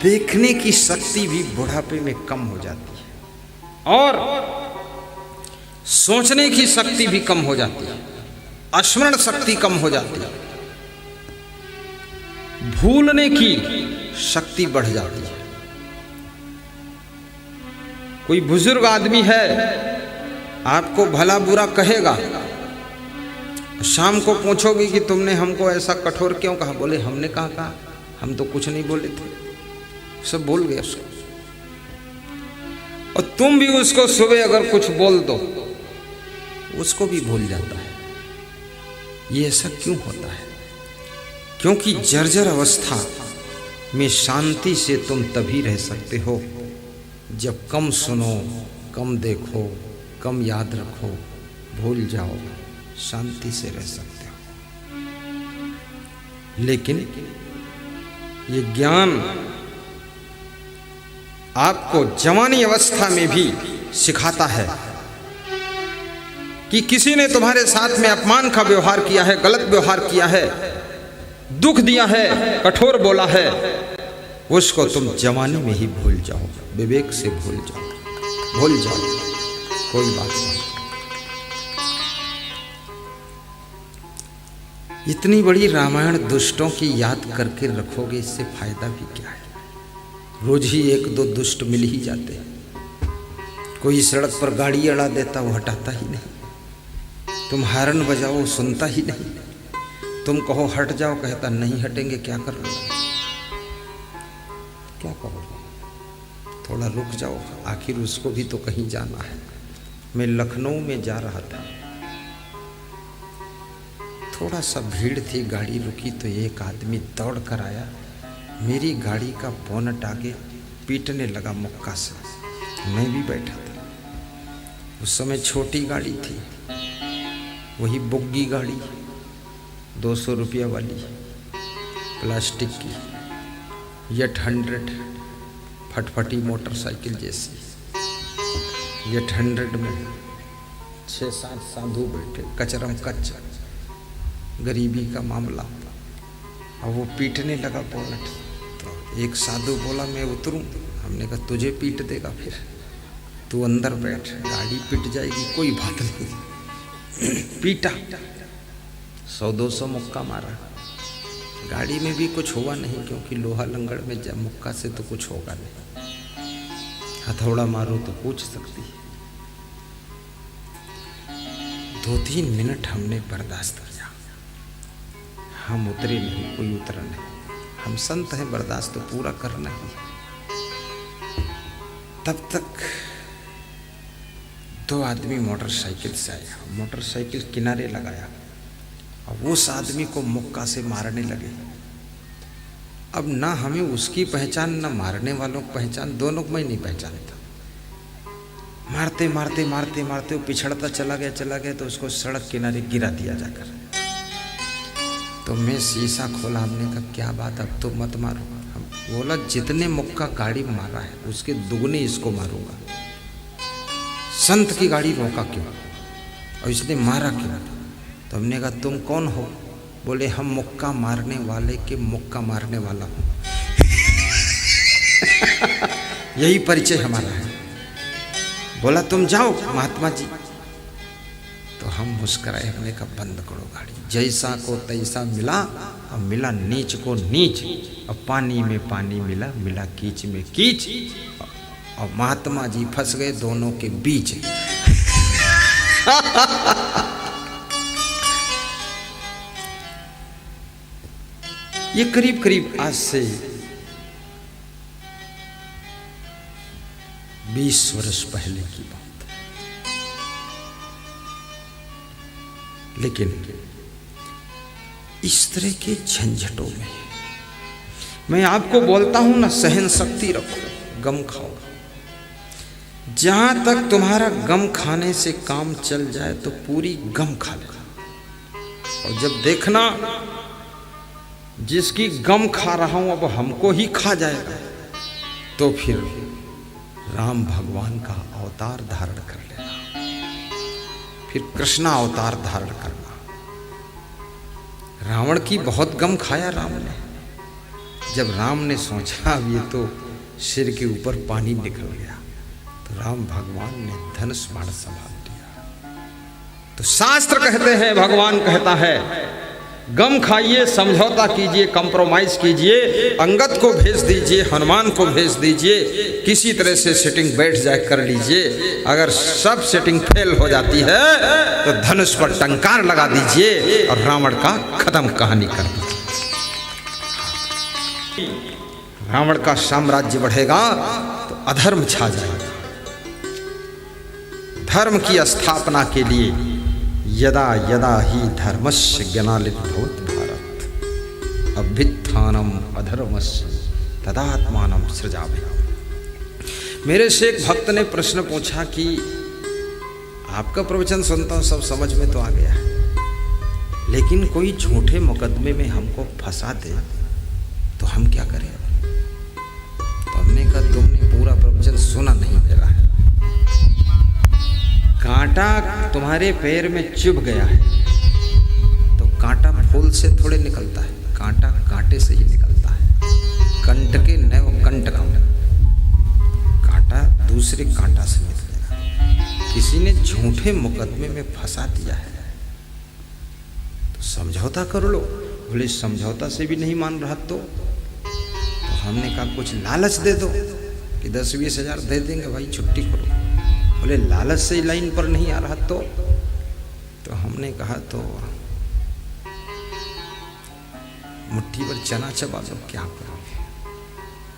देखने की शक्ति भी बुढ़ापे में कम हो जाती है और सोचने की शक्ति भी कम हो जाती है, स्मरण शक्ति कम हो जाती है, भूलने की शक्ति बढ़ जाती है। कोई बुजुर्ग आदमी है, आपको भला बुरा कहेगा, शाम को पूछोगे कि तुमने हमको ऐसा कठोर क्यों कहा? बोले हमने कहा, हम तो कुछ नहीं बोले थे, सब भूल गए उसको। और तुम भी उसको सुबह अगर कुछ बोल दो, उसको भी भूल जाता है। ये ऐसा क्यों होता है? क्योंकि जर्जर अवस्था में शांति से तुम तभी रह सकते हो जब कम सुनो, कम देखो, कम याद रखो, भूल जाओ, शांति से रह सकते हो। लेकिन ये ज्ञान आपको जवानी अवस्था में भी सिखाता है कि किसी ने तुम्हारे साथ में अपमान का व्यवहार किया है, गलत व्यवहार किया है, दुख दिया है, कठोर बोला है, उसको तुम जवानी में ही भूल जाओ, विवेक से भूल जाओ, भूल जाओ, कोई बात नहीं। इतनी बड़ी रामायण दुष्टों की याद करके रखोगे, इससे फायदा भी क्या है? रोज ही 1-2 दुष्ट मिल ही जाते हैं। कोई सड़क पर गाड़ी अड़ा देता, वो हटाता ही नहीं। तुम हारन बजाओ, सुनता ही नहीं। तुम कहो हट जाओ, कहता नहीं हटेंगे, क्या कर रहे हो, क्या करोगे? थोड़ा रुक जाओ, आखिर उसको भी तो कहीं जाना है। मैं लखनऊ में जा रहा था, थोड़ा सा भीड़ थी, गाड़ी रुकी तो एक आदमी दौड़ कर आया, मेरी गाड़ी का बोनट आगे पीटने लगा मुक्का से। मैं भी बैठा था, उस समय छोटी गाड़ी थी, वही बुग्गी गाड़ी, 200 रुपया वाली, प्लास्टिक की, 800 फटफटी मोटरसाइकिल जैसी। 800 में 6-7 साधु बैठे, कचरम कच्च, गरीबी का मामला। और वो पीटने लगा बोनट, तो एक साधु बोला मैं उतरूं? हमने कहा तुझे पीट देगा, फिर तू अंदर बैठ, गाड़ी पिट जाएगी, कोई बात नहीं। पीटा, 100-200 मुक्का मारा, गाड़ी में भी कुछ हुआ नहीं, क्योंकि लोहा लंगड़ में मुक्का से तो कुछ होगा नहीं, हथौड़ा मारो तो पूछ सकती है। 2-3 मिनट हमने बर्दाश्त किया, हम उतरे नहीं, कोई उतरा नहीं। हम संत हैं, बर्दाश्त तो पूरा करना ही। तब तक 2 आदमी मोटरसाइकिल से आया, मोटरसाइकिल किनारे लगाया और उस आदमी को मुक्का से मारने लगे। अब ना हमें उसकी पहचान, ना मारने वालों की पहचान, दोनों को मैं नहीं पहचानता। मारते मारते मारते मारते वो पिछड़ता चला गया, तो उसको सड़क किनारे गिरा दिया जाकर। तो मैं शीशा खोला, हमने कहा क्या बात, अब तो मत मारो। हम बोला जितने मुक्का गाड़ी मारा है उसके दुगने इसको मारूंगा। संत की गाड़ी रोका क्यों और इसने मारा क्यों? तो हमने कहा तुम कौन हो? बोले हम मुक्का मारने वाले के मुक्का मारने वाला हूँ। यही परिचय हमारा है। बोला तुम जाओ महात्मा जी। तो हम मुस्कुराए, हमने कहा बंद करो गाड़ी, जैसा को तैसा मिला, अब मिला नीच को नीच, अब पानी में पानी मिला, मिला कीच में कीच, और महात्मा जी फंस गए दोनों के बीच। ये करीब करीब आज से 20 वर्ष पहले की बात है। लेकिन इस तरह के झंझटों में मैं आपको बोलता हूं ना, सहन शक्ति रखो, गम खाओ। जहां तक तुम्हारा गम खाने से काम चल जाए तो पूरी गम खा लेना, और जब देखना जिसकी गम खा रहा हूं अब हमको ही खा जाएगा, तो फिर राम भगवान का अवतार धारण कर लेना, फिर कृष्णा अवतार धारण करना। रावण की बहुत गम खाया राम ने। जब राम ने सोचा अब ये तो सिर के ऊपर पानी निकल गया, तो राम भगवान ने धनुष बाण संभाल लिया। तो शास्त्र कहते हैं, भगवान कहता है, गम खाइए, समझौता कीजिए, कंप्रोमाइज कीजिए, अंगद को भेज दीजिए, हनुमान को भेज दीजिए, किसी तरह से सेटिंग बैठ जाए कर लीजिए। अगर सब सेटिंग फेल हो जाती है तो धनुष पर टंकार लगा दीजिए और रावण का खत्म कहानी कर दीजिए। रावण का साम्राज्य बढ़ेगा तो अधर्म छा जाएगा। धर्म की स्थापना के लिए यदा यदा ही धर्मस्य ज्ञानालित भवति भारत, अभ्युत्थानम अधर्मस्य तदात्मानं सृजामि। मेरे से एक भक्त ने प्रश्न पूछा कि आपका प्रवचन सुनता हूं, सब समझ में तो आ गया है, लेकिन कोई झूठे मुकदमे में हमको फंसा दे तो हम क्या करें? तो हमने कहा तुमने पूरा प्रवचन सुना नहीं मेरा है। कांटा तुम्हारे पैर में चुभ गया है तो कांटा फूल से थोड़े निकलता है, कांटा कांटे से ही निकलता है। कंट के नव कंटकम, कांटा दूसरे कांटा से निकलेगा। किसी ने झूठे मुकदमे में फंसा दिया है तो समझौता कर लो। बोले समझौता से भी नहीं मान रहा तो हमने कहा कुछ लालच दे दो कि 10-20 हजार दे देंगे भाई, छुट्टी करो। बोले लालच से लाइन पर नहीं आ रहा तो हमने कहा तो मुट्ठी भर चना चबा दो, क्या करोगे?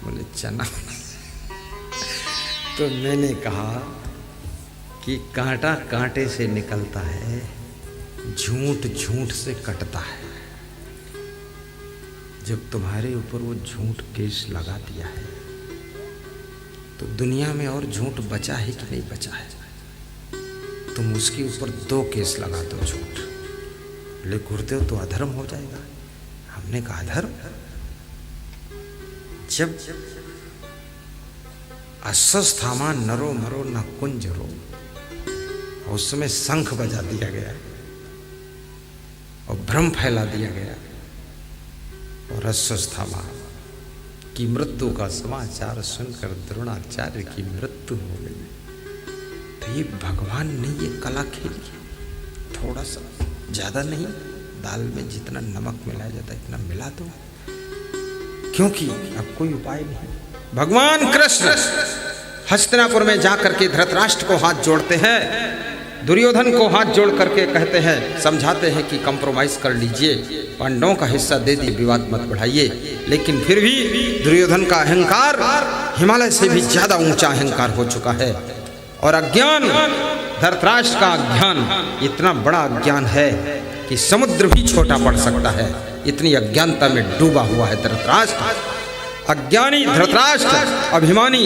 बोले चना। तो मैंने कहा कि कांटा कांटे से निकलता है, झूठ झूठ से कटता है। जब तुम्हारे ऊपर वो झूठ केस लगा दिया है तो दुनिया में और झूठ बचा है कि नहीं बचा है? तुम उसके ऊपर 2 केस लगा दो झूठ, बोले गुरुदेव तो अधर्म हो जाएगा। हमने कहा अधर्म? जब अस्वस्थामा नरो मरो न कुंजरो, उसमें शंख बजा दिया गया और भ्रम फैला दिया गया और अस्वस्थामा की मृत्यु का समाचार सुनकर द्रोणाचार्य की मृत्यु हो गई। तो ये भगवान ने ये कला खेली, थोड़ा सा, ज्यादा नहीं। दाल में जितना नमक मिलाया जाता है इतना मिला दो, क्योंकि अब कोई उपाय नहीं। भगवान कृष्ण हस्तिनापुर में जाकर के धृतराष्ट्र को हाथ जोड़ते हैं, दुर्योधन को हाथ जोड़ करके कहते हैं, समझाते हैं कि कंप्रोमाइज कर लीजिए, पांडवों का हिस्सा दे दी, विवाद मत बढ़ाइए। लेकिन फिर भी दुर्योधन का अहंकार हिमालय से भी ज्यादा ऊंचा अहंकार हो चुका है, और अज्ञान, धृतराष्ट्र का अज्ञान इतना बड़ा अज्ञान है कि समुद्र भी छोटा पड़ सकता है, इतनी अज्ञानता में डूबा हुआ है धृतराष्ट्र। अज्ञानी धृतराष्ट्र, अभिमानी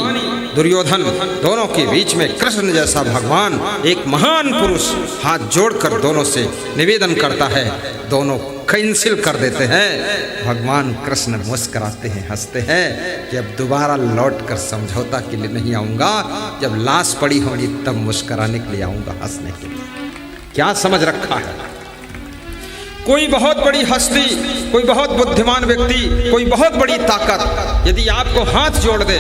दुर्योधन, दोनों के बीच में कृष्ण जैसा भगवान, एक महान पुरुष हाथ जोड़कर दोनों से निवेदन करता है, दोनों कैंसिल कर देते हैं। भगवान कृष्ण मुस्कुराते हैं, हंसते हैं कि अब दोबारा लौट कर समझौता के लिए नहीं आऊँगा, जब लाश पड़ी होगी तब मुस्कुराने के लिए आऊँगा, हंसने के लिए। क्या समझ रखा है? कोई बहुत बड़ी हस्ती, कोई बहुत बुद्धिमान व्यक्ति, कोई बहुत बड़ी ताकत यदि आपको हाथ जोड़ दे,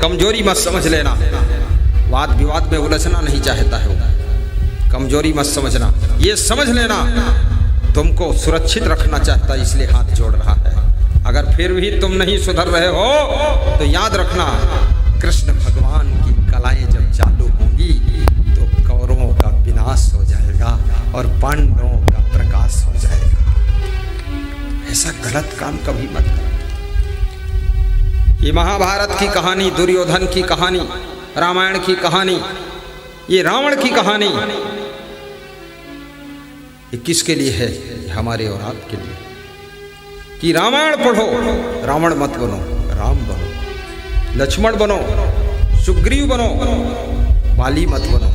कमजोरी मत समझ लेना, वाद विवाद में उलझना नहीं चाहता है वो। कमजोरी मत समझना, ये समझ लेना तुमको सुरक्षित रखना चाहता है, इसलिए हाथ जोड़ रहा है। अगर फिर भी तुम नहीं सुधर रहे हो तो याद रखना, कृष्ण भगवान की कलाएं जब चालू होंगी तो कौरवों का विनाश हो जाएगा और पांडवों का प्रकाश हो जाएगा। ऐसा गलत काम कभी मत करो। ये महाभारत की कहानी, दुर्योधन की कहानी, रामायण की कहानी, ये रावण की कहानी, ये किसके लिए है? हमारे और आपके लिए। कि रामायण पढ़ो, रावण मत बनो, राम बनो, लक्ष्मण बनो, सुग्रीव बनो, वाली मत बनो,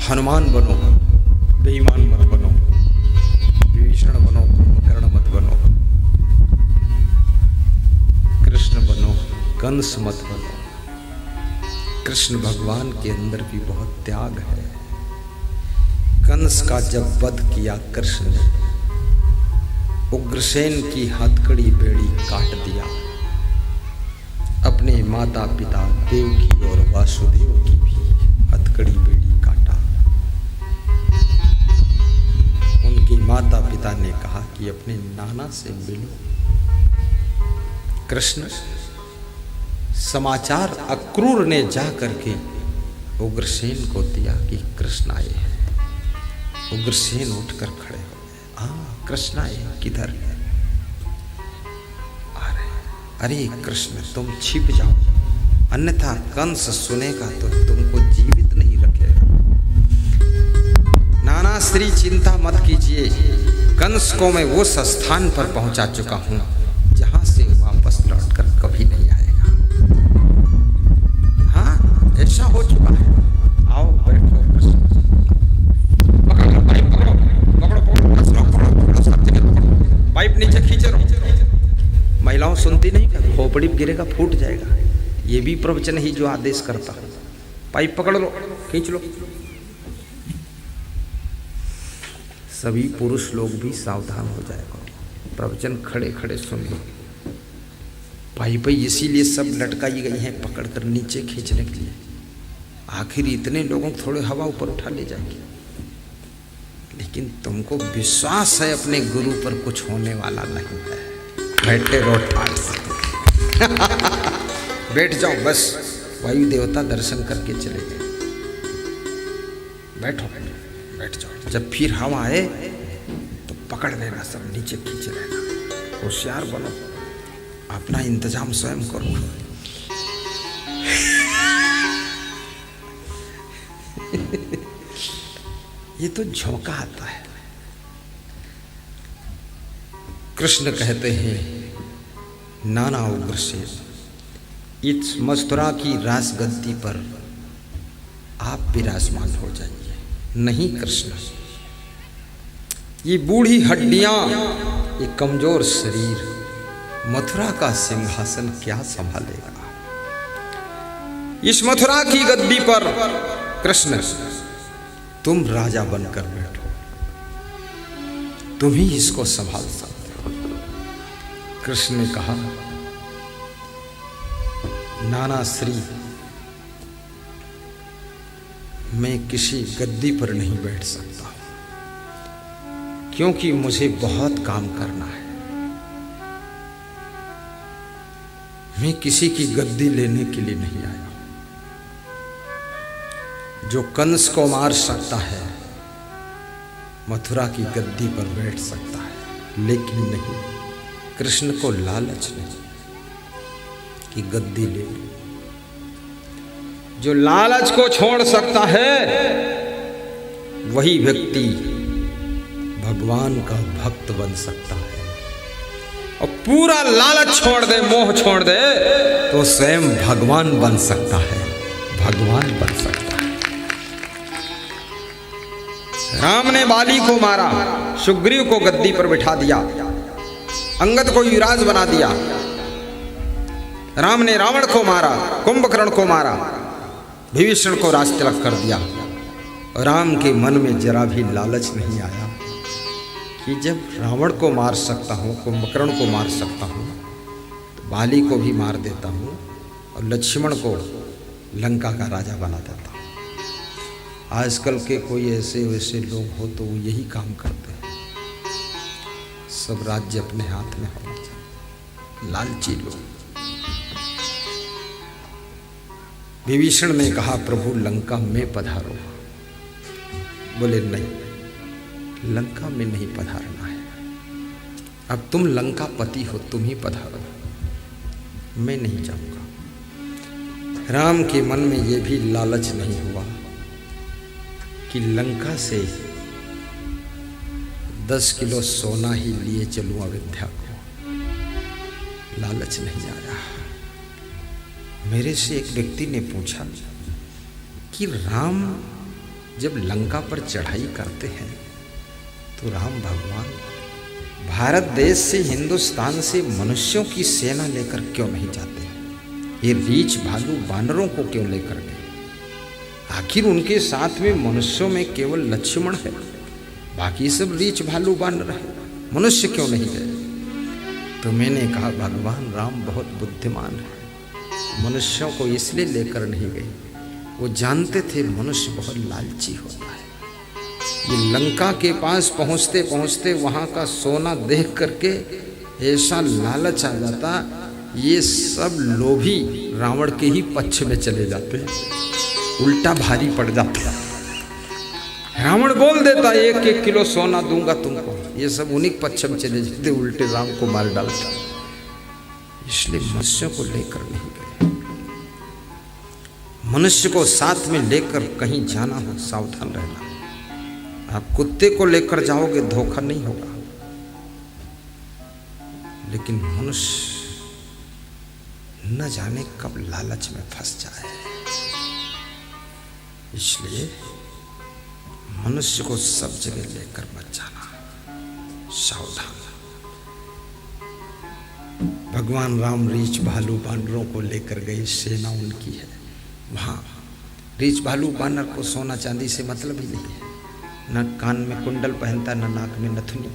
हनुमान बनो, बेईमान मत बनो, विभीषण बनो, कर्ण मत बनो, कृष्ण बनो, कंस मत बनो। कृष्ण भगवान के अंदर भी बहुत त्याग है। कंस का जब वध किया कृष्ण ने, उग्रसेन की हथकड़ी बेड़ी काट दिया, अपने माता पिता देवकी और वासुदेव की भी हथकड़ी बेड़ी काटा। उनकी माता पिता ने कहा कि अपने नाना से मिलो। कृष्ण समाचार अक्रूर ने जा करके उग्रसेन को दिया कि कृष्ण आए हैं। उग्रसेन उठकर खड़े हो गए। हाँ, कृष्ण आए, किधर है? आ रहे। अरे कृष्ण, तुम छिप जाओ, अन्यथा कंस सुनेगा तो तुमको जीवित नहीं रखेगा। नाना श्री चिंता मत कीजिए, कंस को मैं उस स्थान पर पहुंचा चुका हूं जहां से वापस लौटकर कभी नहीं आएगा। हाँ, ऐसा हो चुका है। आओ बैठो। पाइप नीचे खींच रहो। महिलाओं सुनती नहीं, खोपड़ी गिरेगा, फूट जाएगा। ये भी प्रवचन ही जो आदेश करता है। पाइप पकड़ लो, खींच लो। सभी पुरुष लोग भी सावधान हो जाएगा। प्रवचन खड़े खड़े सुन लो। पाइप इसीलिए सब लटकाई गई हैं, पकड़कर नीचे खींचने के लिए। आखिर इतने लोगों को थोड़े हवा ऊपर उठा ले जाएंगे। लेकिन तुमको विश्वास है अपने गुरु पर कुछ होने वाला नहीं है। बैठे रहो ठाड़ से। बैठ जाओ बस, वायु देवता दर्शन करके चले गए। बैठो, बैठ जाओ। जब फिर हवा आए तो पकड़ लेना, सब नीचे खींच लेना। होशियार बनो, अपना इंतजाम स्वयं करो। ये तो झोंका आता है। कृष्ण कहते हैं, नाना उग्रसेन, इस मथुरा की राजगद्दी पर आप विराजमान हो जाइए। नहीं कृष्ण, ये बूढ़ी हड्डियां, ये कमजोर शरीर मथुरा का सिंहासन क्या संभालेगा? इस मथुरा की गद्दी पर कृष्ण तुम राजा बनकर बैठो, तुम ही इसको संभाल सकते हो। कृष्ण ने कहा, नाना श्री, मैं किसी गद्दी पर नहीं बैठ सकता, क्योंकि मुझे बहुत काम करना है। मैं किसी की गद्दी लेने के लिए नहीं आया। जो कंस को मार सकता है मथुरा की गद्दी पर बैठ सकता है, लेकिन नहीं, कृष्ण को लालच नहीं कि गद्दी ले लो। जो लालच को छोड़ सकता है वही व्यक्ति भगवान का भक्त बन सकता है। और पूरा लालच छोड़ दे, मोह छोड़ दे, तो स्वयं भगवान बन सकता है, भगवान बन सकता है। राम ने बाली को मारा, सुग्रीव को गद्दी पर बिठा दिया, अंगद को युवराज बना दिया। राम ने रावण को मारा, कुंभकर्ण को मारा, विभीषण को राज तिलक कर दिया। राम के मन में जरा भी लालच नहीं आया कि जब रावण को मार सकता हूँ, कुंभकर्ण को मार सकता हूँ, तो बाली को भी मार देता हूँ और लक्ष्मण को लंका का राजा बना देता हूँ। आजकल के कोई ऐसे वैसे लोग हो तो वो यही काम करते हैं। सब राज्य अपने हाथ में होना चाहिए, लालची लोग। विभीषण ने कहा प्रभु लंका में पधारो। बोले नहीं, लंका में नहीं पधारना है। अब तुम लंका पति हो, तुम ही पधारो, मैं नहीं जाऊंगा। राम के मन में यह भी लालच नहीं हुआ कि लंका से 10 किलो सोना ही लिए चलूं अयोध्या को। लालच नहीं आया। मेरे से एक व्यक्ति ने पूछा कि राम जब लंका पर चढ़ाई करते हैं तो राम भगवान भारत देश से, हिंदुस्तान से मनुष्यों की सेना लेकर क्यों नहीं जाते? ये रीछ भालू बानरों को क्यों लेकर गए? आखिर उनके साथ में मनुष्यों में केवल लक्ष्मण है, बाकी सब रीछ भालू बानर है, मनुष्य क्यों नहीं गए? तो मैंने कहा भगवान राम बहुत बुद्धिमान है, मनुष्यों को इसलिए लेकर नहीं गए, वो जानते थे मनुष्य बहुत लालची होता है। ये लंका के पास पहुंचते पहुंचते वहां का सोना देख करके ऐसा लालच आ जाता, ये सब लोभी रावण के ही पक्ष में चले जाते, उल्टा भारी पड़ जाता। रावण बोल देता 1-1 किलो सोना दूंगा तुमको, ये सब उन्हीं पक्ष में चले जाते, उल्टे राम को मार डालता। इसलिए मनुष्यों को लेकर नहीं गए। मनुष्य को साथ में लेकर कहीं जाना हो, सावधान रहना। आप कुत्ते को लेकर जाओगे धोखा नहीं होगा, लेकिन मनुष्य न जाने कब लालच में फंस जाए। इसलिए मनुष्य को सब जगह लेकर मत जाना, सावधान। भगवान राम रीछ भालू बानरों को लेकर गए, सेना उनकी है। वहां रीछ भालू बानर को सोना चांदी से मतलब ही नहीं है, न कान में कुंडल पहनता, न नाक में नथुनी।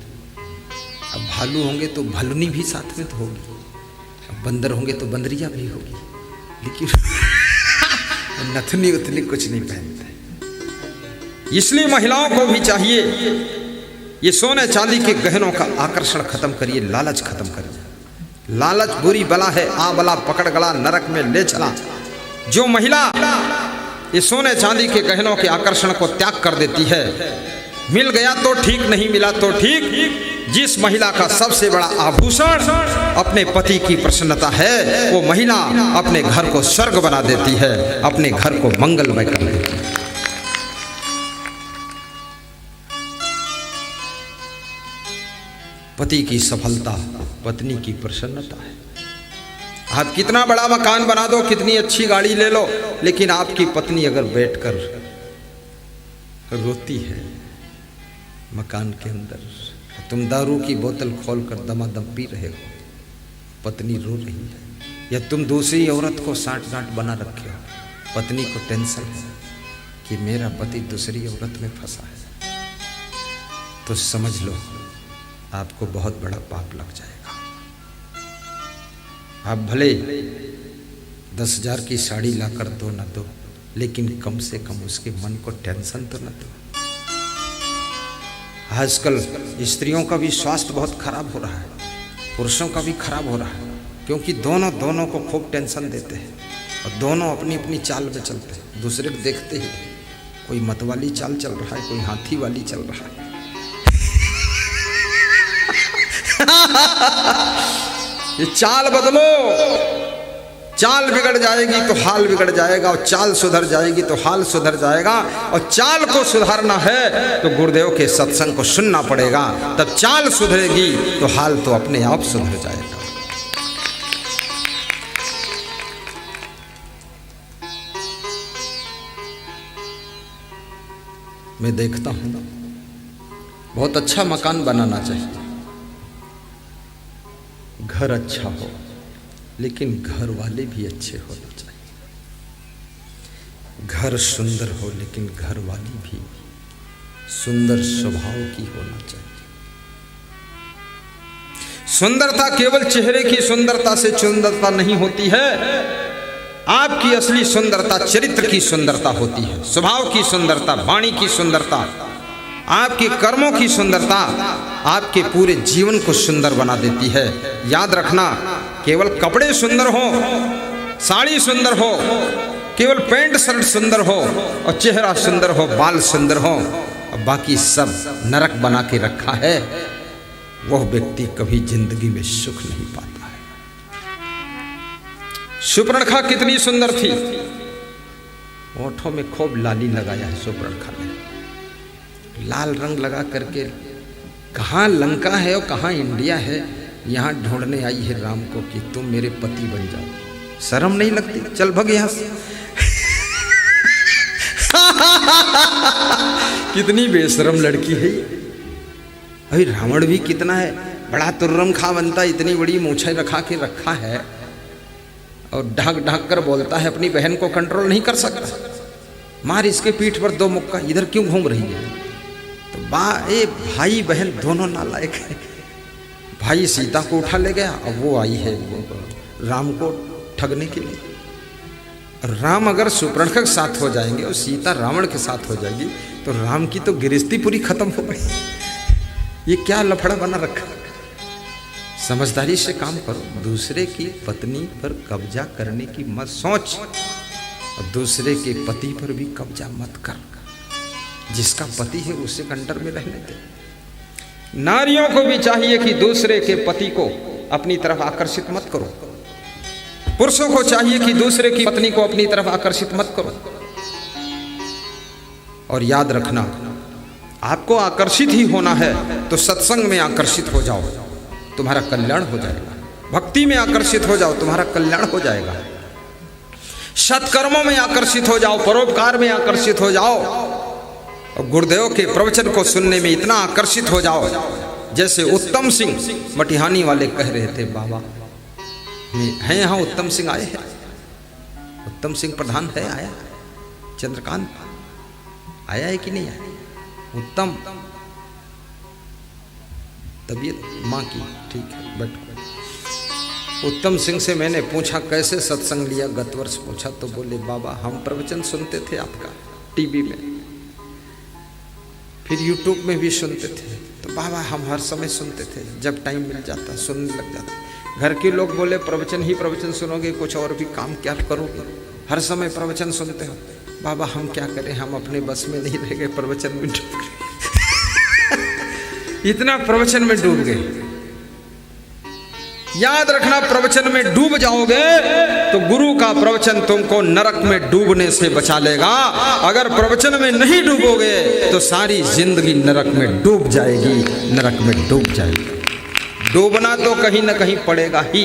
अब भालू होंगे तो भलुनी भी साथ में तो होगी, अब बंदर होंगे तो बंदरिया भी होगी, लेकिन नथुनी उतनी कुछ नहीं पहनते। इसलिए महिलाओं को भी चाहिए ये सोने चांदी के गहनों का आकर्षण खत्म करिए, लालच खत्म करिए। लालच बुरी बला है, आ बला पकड़ गला नरक में ले चला। जो महिला ये सोने चांदी के गहनों के आकर्षण को त्याग कर देती है, मिल गया तो ठीक, नहीं मिला तो ठीक। जिस महिला का सबसे बड़ा आभूषण अपने पति की प्रसन्नता है, वो महिला अपने घर को स्वर्ग बना देती है, अपने घर को मंगलमय कर देती है। पति की सफलता पत्नी की प्रसन्नता है। आप कितना बड़ा मकान बना दो, कितनी अच्छी गाड़ी ले लो, लेकिन आपकी पत्नी अगर बैठकर रोती है मकान के अंदर, तुम दारू की बोतल खोलकर दमादम पी रहे हो, पत्नी रो रही है, या तुम दूसरी औरत को साठ गांठ बना रखे हो, पत्नी को टेंशन है कि मेरा पति दूसरी औरत में फंसा है, तो समझ लो आपको बहुत बड़ा पाप लग जाएगा। आप भले 10,000 की साड़ी लाकर दो न दो, लेकिन कम से कम उसके मन को टेंशन तो न दो। आजकल स्त्रियों का भी स्वास्थ्य बहुत खराब हो रहा है, पुरुषों का भी खराब हो रहा है, क्योंकि दोनों को खूब टेंशन देते हैं और दोनों अपनी अपनी चाल में चलते हैं, दूसरे को देखते ही कोई मतवाली चाल चल रहा है, कोई हाथी वाली चल रहा है। ये चाल बदलो, चाल बिगड़ जाएगी तो हाल बिगड़ जाएगा, और चाल सुधर जाएगी तो हाल सुधर जाएगा। और चाल को सुधारना है तो गुरुदेव के सत्संग को सुनना पड़ेगा, तब चाल सुधरेगी तो हाल तो अपने आप सुधर जाएगा। मैं देखता हूं बहुत अच्छा मकान बनाना चाहिए, घर अच्छा हो, लेकिन घर वाले भी अच्छे होना चाहिए। घर सुंदर हो, लेकिन घर वाली भी सुंदर स्वभाव की होना चाहिए। सुंदरता केवल चेहरे की सुंदरता से सुंदरता नहीं होती है, आपकी असली सुंदरता चरित्र की सुंदरता होती है, स्वभाव की सुंदरता, वाणी की सुंदरता, आपके कर्मों की सुंदरता आपके पूरे जीवन को सुंदर बना देती है। याद रखना, केवल कपड़े सुंदर हो, साड़ी सुंदर हो, केवल पैंट शर्ट सुंदर हो और चेहरा सुंदर हो, बाल सुंदर हो और बाकी सब नरक बना के रखा है, वह व्यक्ति कभी जिंदगी में सुख नहीं पाता है। सुपर्णखा कितनी सुंदर थी, होठों में खूब लाली लगाया है सुपर्णखा ने, लाल रंग लगा करके कहाँ लंका है और कहाँ इंडिया है, यहाँ ढूंढने आई है राम को कि तुम मेरे पति बन जाओ। शर्म नहीं लगती? चल भग यहाँ से। कितनी बेशरम लड़की है। अभी रावण भी कितना है बड़ा तुर्रम खा बनता, इतनी बड़ी मूछें रखा के रखा है और ढक ढक कर बोलता है, अपनी बहन को कंट्रोल नहीं कर सकता। मार इसके पीठ पर दो मुक्का, इधर क्यों घूम रही है? तो भाई बहन दोनों नालायक है। भाई सीता को उठा ले गया, अब वो आई है राम को ठगने के लिए। राम अगर सुपर्णखा के साथ हो जाएंगे और सीता रावण के साथ हो जाएगी तो राम की तो गृहस्थी पूरी खत्म हो गई। ये क्या लफड़ा बना रखा। समझदारी से काम करो, दूसरे की पत्नी पर कब्जा करने की मत सोच और दूसरे के पति पर भी कब्जा मत कर। जिसका पति है उसे कंटर में रहने दे। नारियों को भी चाहिए कि दूसरे के पति को अपनी तरफ आकर्षित मत करो। पुरुषों को चाहिए कि दूसरे की पत्नी को अपनी तरफ आकर्षित मत करो। और याद रखना, आपको आकर्षित ही होना है तो सत्संग में आकर्षित हो जाओ, तुम्हारा कल्याण हो जाएगा। भक्ति में आकर्षित हो जाओ, तुम्हारा कल्याण हो जाएगा। सत्कर्मों में आकर्षित हो जाओ, परोपकार में आकर्षित हो जाओ और गुरुदेव के प्रवचन को सुनने में इतना आकर्षित हो जाओ जैसे उत्तम सिंह मटिहानी वाले कह रहे थे। बाबा हैं यहाँ, उत्तम सिंह आए हैं, उत्तम सिंह प्रधान है, आया चंद्रकांत आया है कि नहीं आया? उत्तम तबीयत माँ की ठीक है, बैठो। उत्तम सिंह से मैंने पूछा कैसे सत्संग लिया, गत वर्ष पूछा तो बोले बाबा हम प्रवचन सुनते थे आपका टीवी में, फिर यूट्यूब में भी सुनते थे। तो बाबा हम हर समय सुनते थे, जब टाइम मिल जाता सुनने लग जाता। घर के लोग बोले प्रवचन ही प्रवचन सुनोगे, कुछ और भी काम क्या करोगे, हर समय प्रवचन सुनते हो। बाबा हम क्या करें, हम अपने बस में नहीं रह गए, प्रवचन में डूब गए। इतना प्रवचन में डूब गए। याद रखना, प्रवचन में डूब जाओगे तो गुरु का प्रवचन तुमको नरक में डूबने से बचा लेगा। अगर प्रवचन में नहीं डूबोगे तो सारी जिंदगी नरक में डूब जाएगी, नरक में डूब जाएगी। डूबना तो कहीं ना कहीं पड़ेगा ही।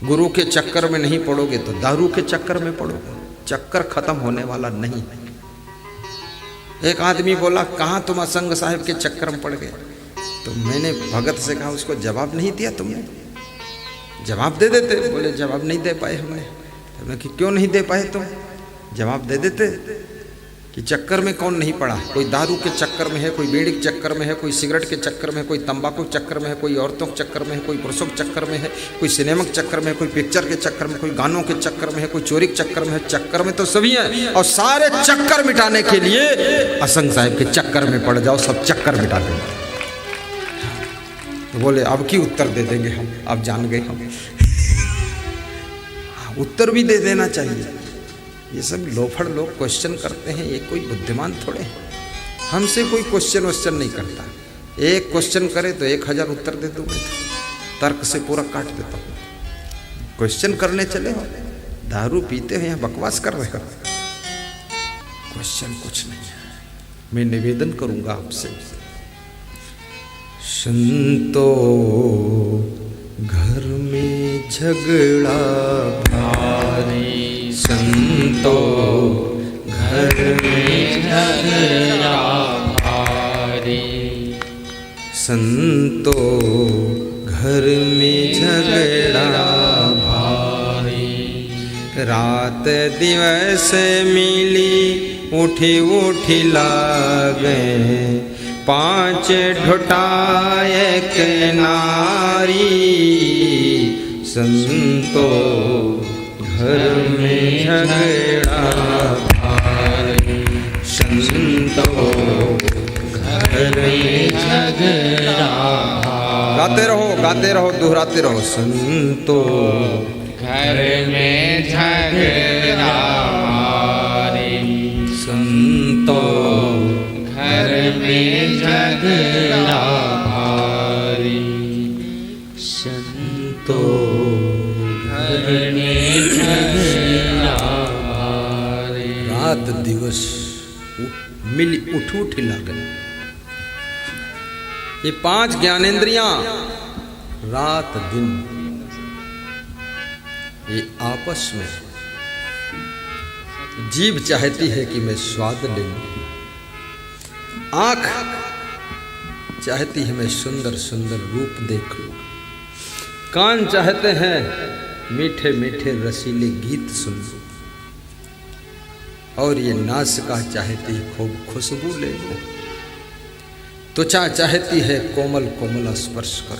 गुरु के चक्कर में नहीं पड़ोगे तो दारू के चक्कर में पड़ोगे। चक्कर खत्म होने वाला नहीं है। एक आदमी बोला कहाँ तुम असंग साहिब के चक्कर में पड़ गए? तो मैंने भगत से कहा उसको जवाब नहीं दिया तुमने? जवाब दे देते। बोले जवाब नहीं दे पाए हमने। तो मैं कि क्यों नहीं दे पाए तुम? जवाब दे देते कि चक्कर में कौन नहीं पड़ा। कोई दारू के चक्कर में है, कोई बीड़ी के चक्कर में है, कोई सिगरेट के चक्कर में है, कोई तंबाकू के चक्कर में है, कोई औरतों के चक्कर में है, कोई पुरुषों के चक्कर में है, कोई सिनेमा के चक्कर में है, कोई पिक्चर के चक्कर में, कोई गानों के चक्कर में है, कोई चोरी के चक्कर में है। चक्कर में तो सभी हैं और सारे चक्कर मिटाने के लिए असंग साहिब के चक्कर में पड़ जाओ, सब चक्कर मिटा देंगे। तो बोले अब की उत्तर दे देंगे हम, अब जान गए हम। उत्तर भी दे देना चाहिए। ये सब लोफड़ लोग क्वेश्चन करते हैं, ये कोई बुद्धिमान थोड़े हैं। हमसे कोई क्वेश्चन नहीं करता। एक क्वेश्चन करे तो 1000 उत्तर दे दूँ मैं, तर्क से पूरा काट देता हूँ। क्वेश्चन करने चले हो, दारू पीते हो, यहाँ बकवास कर रहे हो। क्वेश्चन कुछ नहीं है। मैं निवेदन करूँगा आपसे, संतो घर में झगड़ा भारी, संतो घर में झगड़ा भारी, संतो घर में झगड़ा भारी। रात दिवस मिली उठी उठी लागे, 5 ढोटाए के नारी, संतो घर में झगड़ा भारी, संतो घर में झगड़ा। गाते रहो दोहराते रहो। संतो घर में झगड़ा भारी, संतो घर में झगड़ा भारी, संतो घर में झगड़ा भारी। रात दिवस मिल उठ लगन। ये 5 ज्ञानेंद्रियां रात दिन ये आपस में, जीभ चाहती है कि मैं स्वाद ले लूं, आंख चाहती है मैं सुंदर सुंदर रूप देख लूं, कान चाहते हैं मीठे मीठे रसीले गीत सुन लूं, और ये नासिका चाहती है खूब खुशबू ले लूं, त्वचा चाहती है कोमल कोमल स्पर्श कर।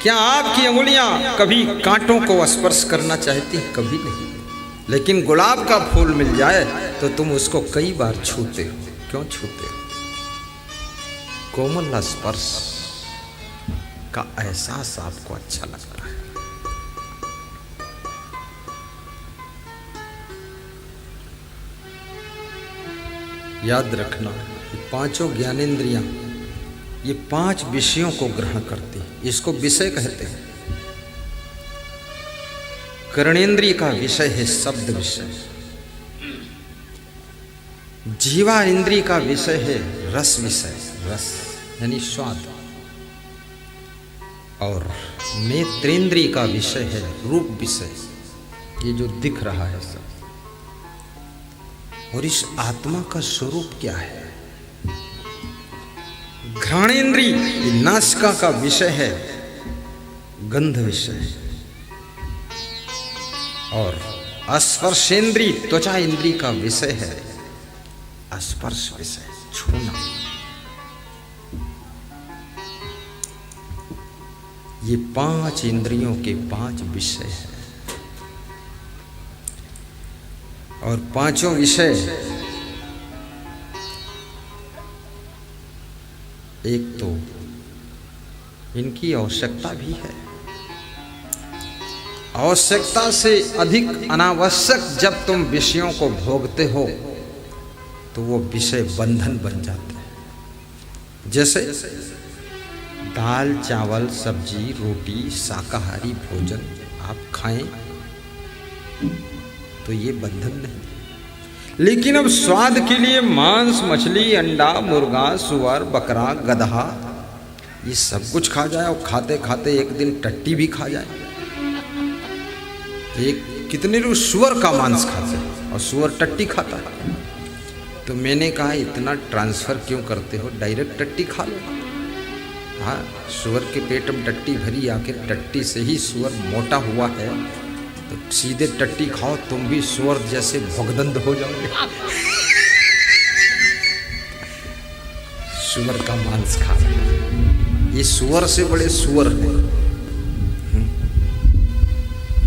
क्या आपकी अंगुलियां कभी कांटों को स्पर्श करना चाहती? कभी नहीं। लेकिन गुलाब का फूल मिल जाए तो तुम उसको कई बार छूते हो। क्यों छूते हो? कोमल स्पर्श का एहसास आपको अच्छा लगता है। याद रखना, ये 5 ज्ञानेंद्रियां ये 5 विषयों को ग्रहण करती है। इसको विषय कहते हैं। कर्णेंद्रिय का विषय है शब्द विषय, जीवा इंद्रिय का विषय है रस विषय, रस यानी स्वाद, और नेत्रेंद्रिय का विषय है रूप विषय, ये जो दिख रहा है सब। और इस आत्मा का स्वरूप क्या है? घ्राणेन्द्रिय नासिका का विषय है गंध विषय, और स्पर्शेंद्रिय त्वचा इंद्रिय का विषय है स्पर्श विषय, छूना। ये 5 इंद्रियों के 5 विषय हैं, और 5 विषय एक तो इनकी आवश्यकता भी है। आवश्यकता से अधिक अनावश्यक जब तुम विषयों को भोगते हो तो वो विषय बंधन बन जाते हैं। जैसे दाल चावल सब्जी रोटी शाकाहारी भोजन आप खाएं तो ये बंधन नहीं। लेकिन अब स्वाद के लिए मांस मछली अंडा मुर्गा सुअर बकरा गधा ये सब कुछ खा जाए, और खाते खाते एक दिन टट्टी भी खा जाए। एक कितने लोग सुअर का मांस खाते हैं और सुअर टट्टी खाता है। तो मैंने कहा इतना ट्रांसफर क्यों करते हो, डायरेक्ट टट्टी खा लो। हाँ, सुअर के पेट में टट्टी भरी, आखिर टट्टी से ही सुअर मोटा हुआ है, तो सीधे टट्टी खाओ, तुम भी सुअर जैसे भगदंड हो जाओगे। सुअर का मांस खा रहे हैं, ये सुअर से बड़े सुअर हैं।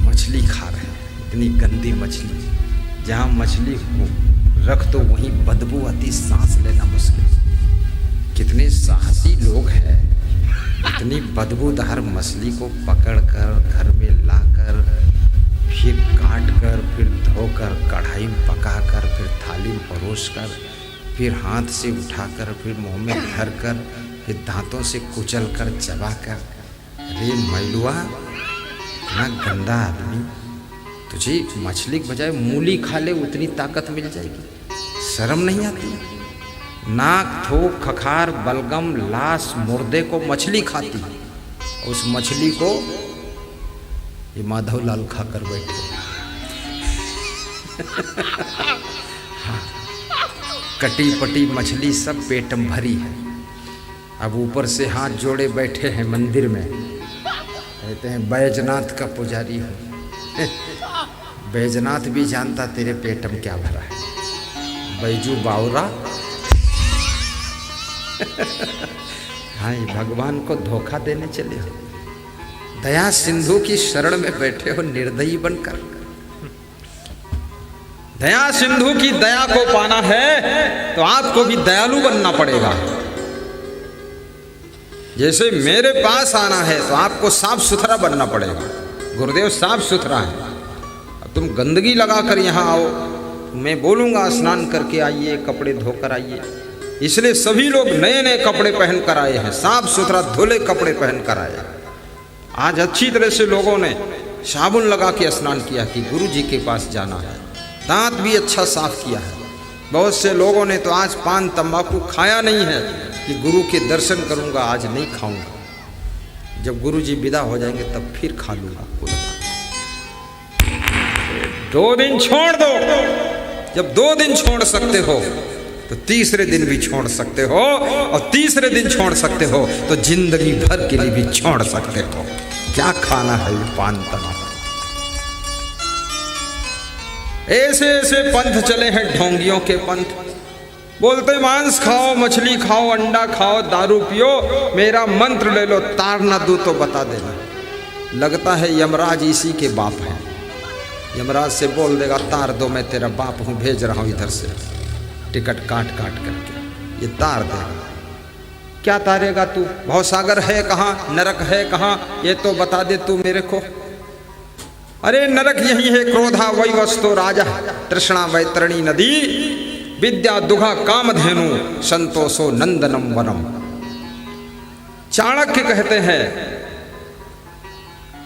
मछली खा रहे हैं, इतनी गंदी मछली, जहाँ मछली को रख दो वहीं बदबू आती, सांस लेना मुश्किल। कितने साहसी लोग हैं, इतनी बदबूदार मछली को पकड़कर घर में लाकर फिर काट कर, फिर धोकर, कढ़ाई में पकाकर, फिर थाली में परोसकर, फिर हाथ से उठाकर, फिर मुंह में धरकर, फिर दांतों से कुचलकर चबाकर। अरे मैलुआ, इतना गंदा आदमी, तुझे मछली के बजाय मूली खा ले, उतनी ताकत मिल जाएगी। शर्म नहीं आती? नाक थोक खखार बलगम लाश मुर्दे को मछली खाती, उस मछली को ये माधवलाल खाकर बैठे। कटी पटी मछली सब पेट में भरी है, अब ऊपर से हाथ जोड़े बैठे हैं मंदिर में, कहते हैं बैजनाथ का पुजारी हूँ। बैजनाथ भी जानता तेरे पेट में क्या भरा है, बैजू बावरा। हाँ, भगवान को धोखा देने चले हो। दया सिंधु की शरण में बैठे हो निर्दयी बनकर। दया सिंधु की दया को पाना है तो आपको भी दयालु बनना पड़ेगा। जैसे मेरे पास आना है तो आपको साफ सुथरा बनना पड़ेगा। गुरुदेव साफ सुथरा है, अब तुम गंदगी लगाकर यहाँ आओ, मैं बोलूँगा स्नान करके आइए, कपड़े धोकर आइए। इसलिए सभी लोग नए नए कपड़े पहन कर आए हैं, साफ सुथरा धुले कपड़े पहन कर आए। आज अच्छी तरह से लोगों ने साबुन लगा के स्नान किया कि गुरु जी के पास जाना है। दांत भी अच्छा साफ किया है। बहुत से लोगों ने तो आज पान तंबाकू खाया नहीं है कि गुरु के दर्शन करूंगा, आज नहीं खाऊंगा, जब गुरु जी विदा हो जाएंगे तब फिर खा लूंगा। 2 दिन छोड़ दो, जब 2 दिन छोड़ सकते हो तो तीसरे दिन भी छोड़ सकते हो, और तीसरे दिन छोड़ सकते हो तो जिंदगी भर के लिए भी छोड़ सकते हो। क्या खाना है ये पान तंबाकू? ऐसे ऐसे पंथ चले हैं, ढोंगियों के पंथ। बोलते मांस खाओ, मछली खाओ, अंडा खाओ, दारू पियो, मेरा मंत्र ले लो, तार ना दूं तो बता देना। लगता है यमराज इसी के बाप है। यमराज से बोल देगा तार दो, मैं तेरा बाप हूं, भेज रहा हूं इधर से टिकट काट काट करके, ये तार देगा। क्या तारेगा तू? भवसागर है कहाँ, नरक है कहाँ, ये तो बता दे तू मेरे को। अरे नरक यही है, क्रोधा वही वस्तु राजा, तृष्णा वैतरणी नदी, विद्या दुघा कामधेनु, संतोषो नंदनम वनम। चाणक्य कहते हैं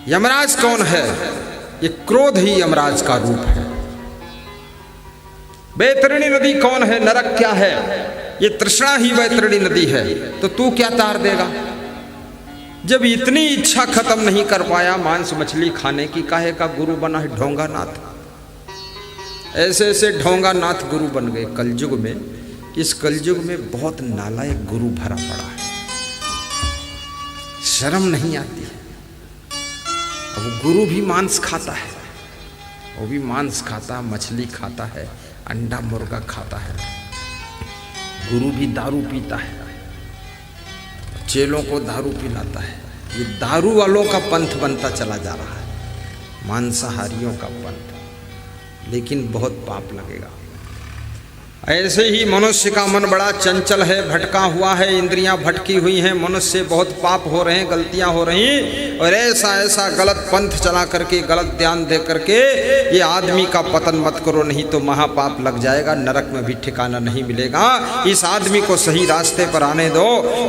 यमराज कौन है? ये क्रोध ही यमराज का रूप है। वैतरणी नदी कौन है? नरक क्या है? ये तृष्णा ही वैतरणी नदी है। तो तू क्या तार देगा? जब इतनी इच्छा खत्म नहीं कर पाया मांस मछली खाने की, काहे का गुरु बना है ढोंगा नाथ? ऐसे ऐसे ढोंगा नाथ गुरु बन गए कलयुग में। इस कलयुग में बहुत नालायक गुरु भरा पड़ा है, शर्म नहीं आती है। अब गुरु भी मांस खाता है, वो भी मांस खाता, मछली खाता है, अंडा मुर्गा खाता है। गुरु भी दारू पीता है, चेलों को दारू पिलाता है। ये दारू वालों का पंथ बनता चला जा रहा है, मांसाहारियों का पंथ। लेकिन बहुत पाप लगेगा। ऐसे ही मनुष्य का मन बड़ा चंचल है, भटका हुआ है, इंद्रियां भटकी हुई हैं, मनुष्य से बहुत पाप हो रहे हैं, गलतियां हो रही, और ऐसा ऐसा गलत पंथ चला करके, गलत ध्यान दे करके ये आदमी का पतन मत करो, नहीं तो महापाप लग जाएगा, नरक में भी ठिकाना नहीं मिलेगा। इस आदमी को सही रास्ते पर आने दो।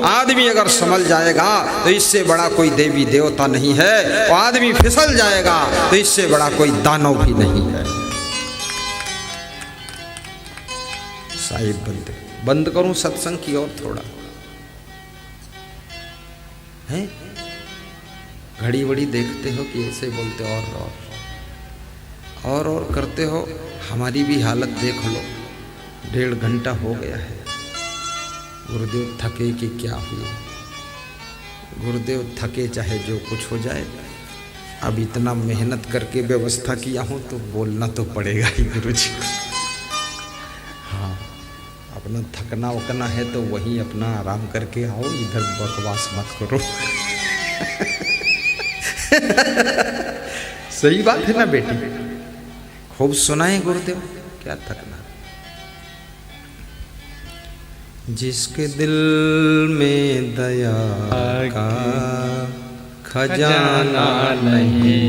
आदमी अगर संभल जाएगा तो इससे बड़ा कोई देवी देवता नहीं है, और आदमी फिसल जाएगा तो इससे बड़ा कोई दानव भी नहीं है। साहिब बंद करूं सत्संग की और थोड़ा है? घड़ी वड़ी देखते हो कि ऐसे बोलते और करते हो। हमारी भी हालत देख लो, 1.5 घंटा हो गया है। गुरुदेव थके कि क्या हुआ? गुरुदेव थके चाहे जो कुछ हो जाए, अब इतना मेहनत करके व्यवस्था किया हूं तो बोलना तो पड़ेगा ही गुरुजी को। हाँ, अपना थकना वकना है तो वहीं अपना आराम करके आओ, इधर बकवास मत करो। सही बात है ना बेटी? खूब सुनाए गुरुदेव, क्या थकना। जिसके दिल में दया का खजाना नहीं,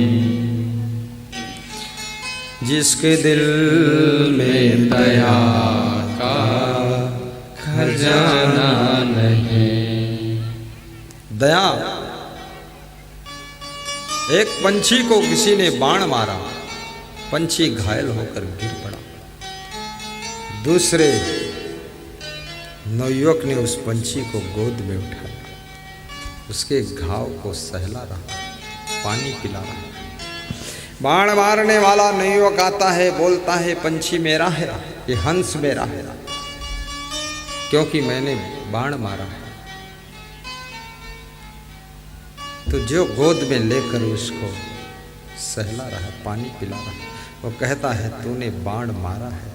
जिसके दिल में दया का खजाना नहीं। दया, एक पंछी को किसी ने बाण मारा, पंछी घायल होकर गिर पड़ा। दूसरे नवयुवक ने उस पंछी को गोद में उठाया, उसके घाव को सहला रहा, पानी पिला रहा। बाण मारने वाला नवयुवक आता है, बोलता है पंछी मेरा है, ये हंस मेरा है, क्योंकि मैंने बाण मारा है। तो जो गोद में लेकर उसको सहला रहा, पानी पिला रहा, वो कहता है तूने बाण मारा है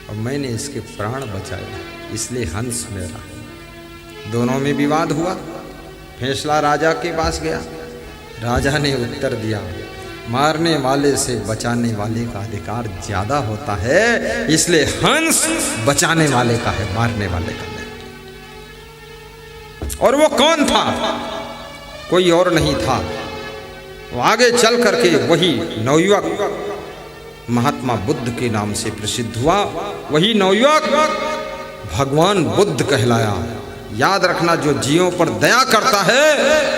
और मैंने इसके प्राण बचाए, इसलिए हंस मेरा है। दोनों में विवाद हुआ। फैसला राजा के पास गया। राजा ने उत्तर दिया, मारने वाले से बचाने वाले का अधिकार ज्यादा होता है, इसलिए हंस बचाने वाले का है, मारने वाले का नहीं। और वो कौन था? कोई और नहीं था, वो आगे चल करके वही नवयुवक महात्मा बुद्ध के नाम से प्रसिद्ध हुआ। वही नवयुवक भगवान बुद्ध कहलाया। याद रखना, जो जीवों पर दया करता है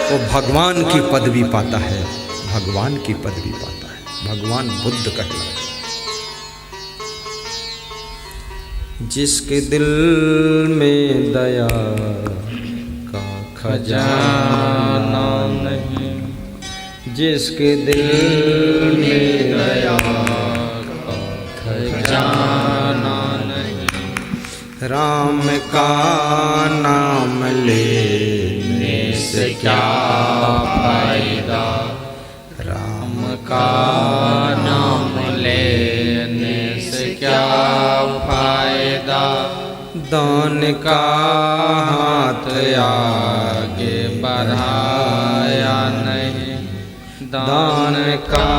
वो भगवान की पदवी पाता है, भगवान की पदवी पाता है, भगवान बुद्ध कहलाया। जिसके दिल में दया का खजाना नहीं, जिसके दिल में दया का खजाना नहीं, राम का नाम लेने से क्या फायदा, राम का नाम लेने से क्या फायदा, दान का हाथ आगे बढ़ाया नहीं, दान का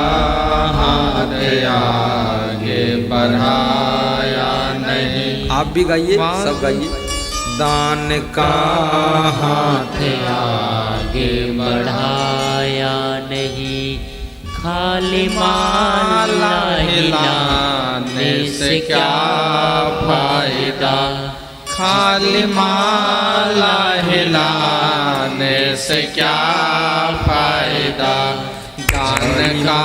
हाथ आगे बढ़ाया नहीं। आप भी गाइए, सब गाइए। दान का हाथ आगे बढ़ाया नहीं, खाली माला हिलाने से क्या फायदा, खाली माला हिलाने से क्या फायदा, दान का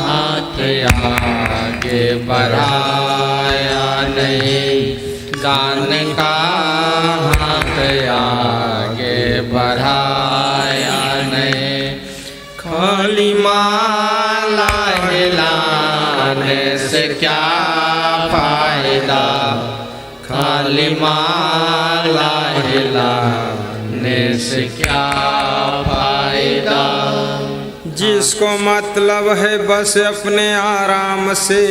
हाथ आगे बढ़ाया नहीं, दान का हाथ आगे बढ़ाया नहीं, खाली माला हिलाने से क्या फायदा, खाली माला हिलाने से क्या फायदा। जिसको मतलब है बस अपने आराम से,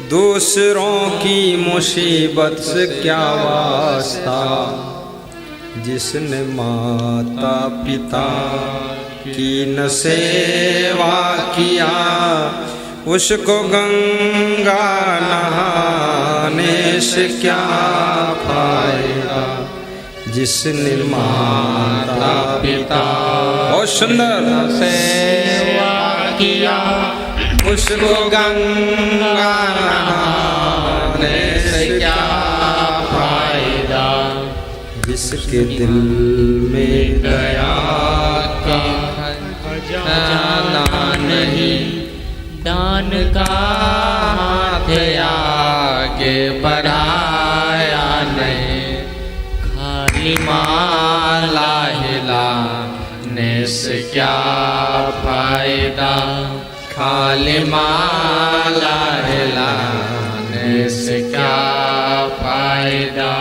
दूसरों की मुसीबत से क्या वास्ता, जिसने माता पिता की न सेवा किया, उसको गंगा नहाने से क्या फायदा, जिसने माता पिता बहुत सुंदर सेवा किया, उसको गंगा नहाने से क्या फायदा, जिसके दिल में दया का खजाना नहीं, दान का हाथ आगे बढ़ाया नहीं, खाली माला हिलाने से क्या फायदा, खाली माला हिलाने से क्या फायदा।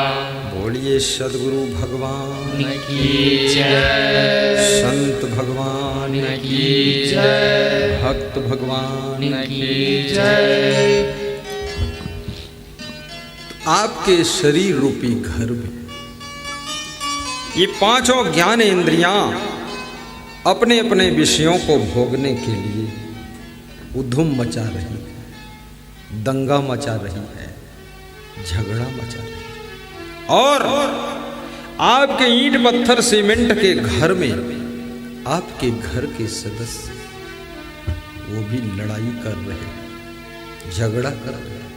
बोलिए सद्गुरु भगवान की जय, संत भगवान की जय, भक्त भगवान की जय। आपके शरीर रूपी घर में ये पांचों ज्ञान इंद्रियां अपने अपने विषयों को भोगने के लिए उधुम मचा रही है, दंगा मचा रही है, झगड़ा मचा रही है। और आपके ईंट पत्थर सीमेंट के घर में आपके घर के सदस्य वो भी लड़ाई कर रहे हैं, झगड़ा कर रहे हैं,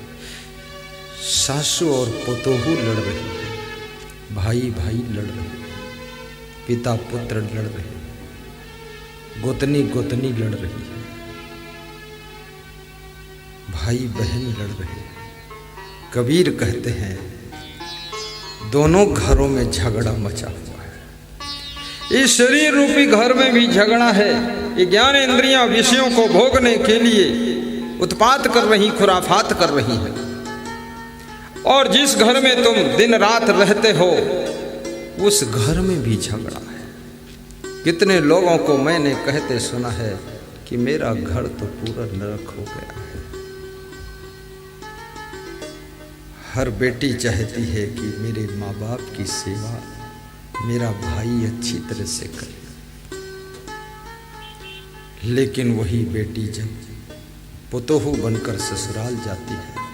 सासू और पोतोहू लड़ रही है, भाई भाई लड़ रहे हैं, पिता पुत्र लड़ रहे हैं, गोतनी गोतनी लड़ रही है, भाई बहन लड़ रहे हैं। कबीर कहते हैं दोनों घरों में झगड़ा मचा हुआ है। इस शरीर रूपी घर में भी झगड़ा है। ये ज्ञान इंद्रियां विषयों को भोगने के लिए उत्पात कर रही, खुराफात कर रही है। और जिस घर में तुम दिन रात रहते हो उस घर में भी झगड़ा है। कितने लोगों को मैंने कहते सुना है कि मेरा घर तो पूरा नरक हो गया है। हर बेटी चाहती है कि मेरे माँ बाप की सेवा मेरा भाई अच्छी तरह से करे। लेकिन वही बेटी जब पुतोहू बनकर ससुराल जाती है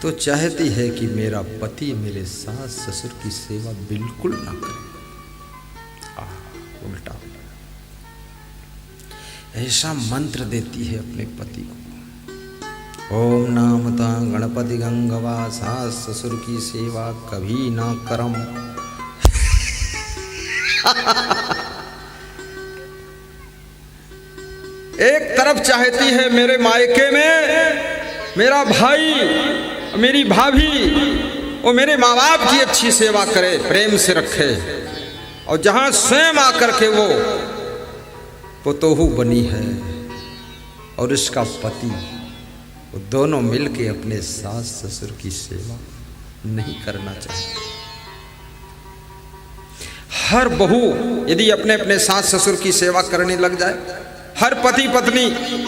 तो चाहती है कि मेरा पति मेरे सास ससुर की सेवा बिल्कुल ना करे। उल्टा ऐसा मंत्र देती है अपने पति को, ओम नामता गणपति गंगवा, सास ससुर की सेवा कभी ना करम। एक तरफ चाहती है मेरे मायके में मेरा भाई, मेरी भाभी और मेरे माँ बाप की अच्छी सेवा करे, प्रेम से रखे, और जहां स्वयं आकर के वो पुतोहू बनी है और इसका पति, वो दोनों मिलके अपने सास ससुर की सेवा नहीं करना चाहते। हर बहू यदि अपने अपने सास ससुर की सेवा करने लग जाए, हर पति पत्नी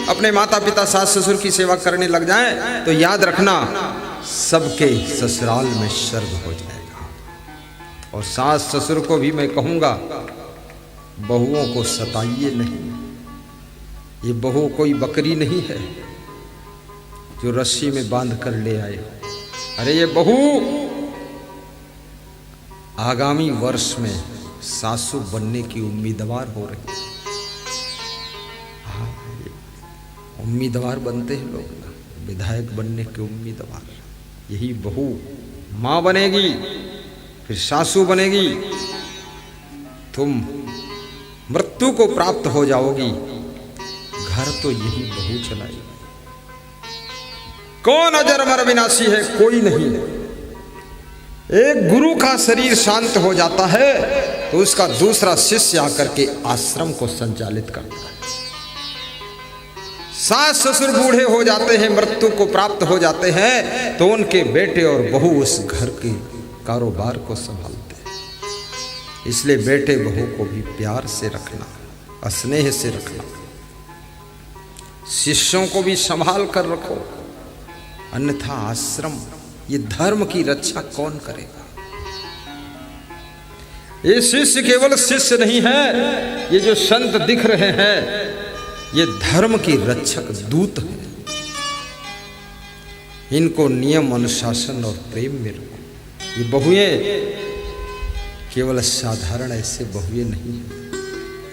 अपने माता पिता सास ससुर की सेवा करने लग जाए, तो याद रखना सबके ससुराल में स्वर्ग हो जाएगा। और सास ससुर को भी मैं कहूँगा, बहुओं को सताइए नहीं। ये बहू कोई बकरी नहीं है जो रस्सी में बांध कर ले आए। अरे ये बहू आगामी वर्ष में सासू बनने की उम्मीदवार हो रही है। हाँ, उम्मीदवार बनते हैं लोग ना, विधायक बनने के उम्मीदवार। यही बहू माँ बनेगी, फिर सासू बनेगी, तुम मृत्यु को प्राप्त हो जाओगी। घर तो यही बहू चलाएगी। कौन अजर अमर विनाशी है? कोई नहीं। एक गुरु का शरीर शांत हो जाता है तो उसका दूसरा शिष्य आकर के आश्रम को संचालित करता है। सास ससुर बूढ़े हो जाते हैं, मृत्यु को प्राप्त हो जाते हैं, तो उनके बेटे और बहू उस घर के कारोबार को संभालते हैं। इसलिए बेटे बहू को भी प्यार से रखना, स्नेह से रखना, शिष्यों को भी संभाल कर रखो, अन्यथा आश्रम, ये धर्म की रक्षा कौन करेगा? ये शिष्य केवल शिष्य नहीं है, ये जो संत दिख रहे हैं ये धर्म की रक्षक दूत हैं। इनको नियम अनुशासन और प्रेम में रखो। ये बहुएं केवल साधारण ऐसे बहुएं नहीं है,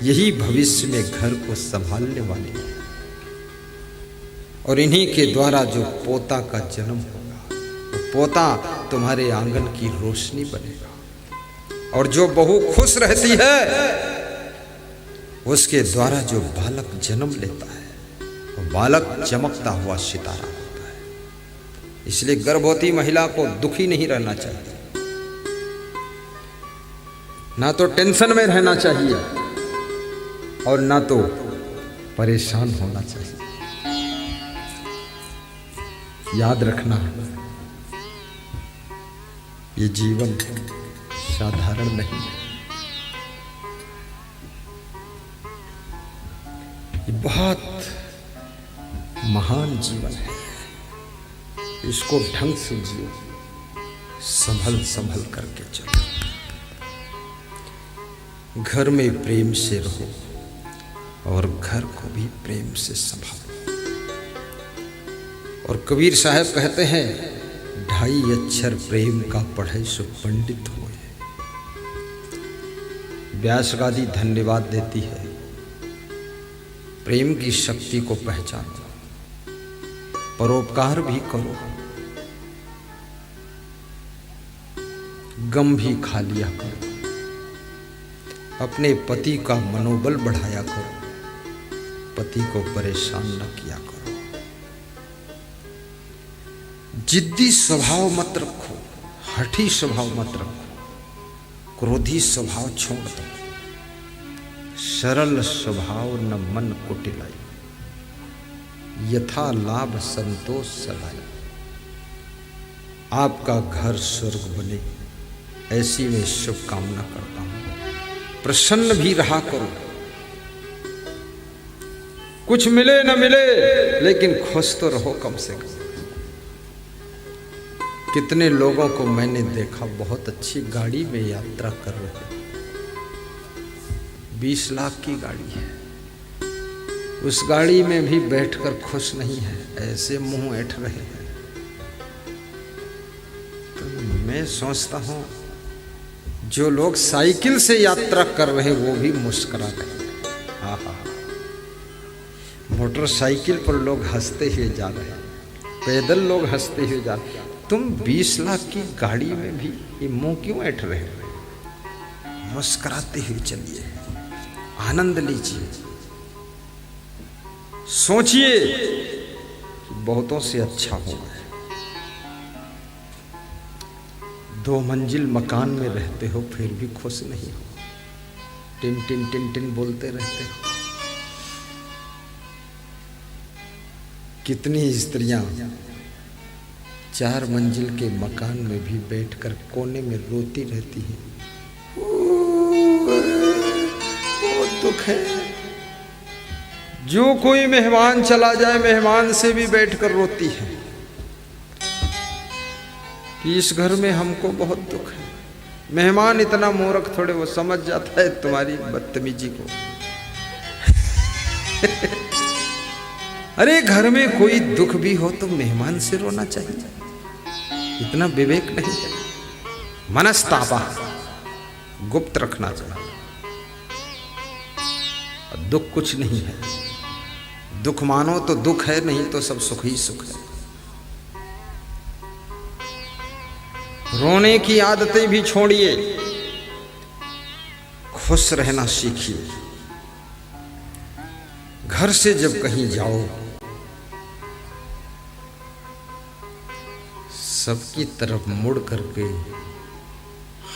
यही भविष्य में घर को संभालने वाली है। और इन्हीं के द्वारा जो पोता का जन्म होगा, वो पोता तुम्हारे आंगन की रोशनी बनेगा। और जो बहू खुश रहती है उसके द्वारा जो बालक जन्म लेता है, वो बालक चमकता हुआ सितारा होता है। इसलिए गर्भवती महिला को दुखी नहीं रहना चाहिए, ना तो टेंशन में रहना चाहिए और ना तो परेशान होना चाहिए। याद रखना, ये जीवन साधारण नहीं है, ये बहुत महान जीवन है। इसको ढंग से जियो, संभल संभल करके चलो। घर में प्रेम से रहो और घर को भी प्रेम से संभालो। और कबीर साहब कहते हैं, 2.5 अक्षर प्रेम का पढ़े सो पंडित होए। व्यास गादी धन्यवाद देती है, प्रेम की शक्ति को पहचानो, परोपकार भी करो, गम भी खा लिया करो, अपने पति का मनोबल बढ़ाया करो, पति को परेशान न किया करो। जिद्दी स्वभाव मत रखो, हठी स्वभाव मत रखो, क्रोधी स्वभाव छोड़ दो, सरल स्वभाव न मन कुटिलाई, यथा लाभ संतोष सदाई। आपका घर स्वर्ग बने ऐसी मैं शुभकामना करता हूं। प्रसन्न भी रहा करो, कुछ मिले न मिले लेकिन खुश तो रहो कम से कम। कितने लोगों को मैंने देखा बहुत अच्छी गाड़ी में यात्रा कर रहे, 20 लाख की गाड़ी है, उस गाड़ी में भी बैठकर खुश नहीं है, ऐसे मुंह ऐठ रहे हैं। तो मैं सोचता हूं जो लोग साइकिल से यात्रा कर रहे वो भी मुस्कुरा रहे हैं। हाँ हाँ, मोटरसाइकिल पर लोग हंसते हुए जा रहे हैं, पैदल लोग हंसते हुए जा रहे हैं। तुम 20 लाख की गाड़ी में भी ये मुंह क्यों ऐठ रहे हो? मुस्कुराते हुए चलिए, आनंद लीजिए, सोचिए कि बहुतों से अच्छा होगा। 2 मंजिल मकान में रहते हो फिर भी खुश नहीं हो, टिन टिन टिन टिन बोलते रहते हो। कितनी स्त्रियां 4 मंजिल के मकान में भी बैठकर कोने में रोती रहती हैं, बहुत दुख है। जो कोई मेहमान चला जाए मेहमान से भी बैठकर रोती है कि इस घर में हमको बहुत दुख है। मेहमान इतना मूर्ख थोड़े, वो समझ जाता है तुम्हारी बदतमीजी को। अरे घर में कोई दुख भी हो तो मेहमान से रोना चाहिए, इतना विवेक नहीं है। मनस्तापा गुप्त रखना चाहिए। दुख कुछ नहीं है, दुख मानो तो दुख है, नहीं तो सब सुख ही सुख है। रोने की आदतें भी छोड़िए, खुश रहना सीखिए। घर से जब कहीं जाओ सबकी तरफ मुड़ करके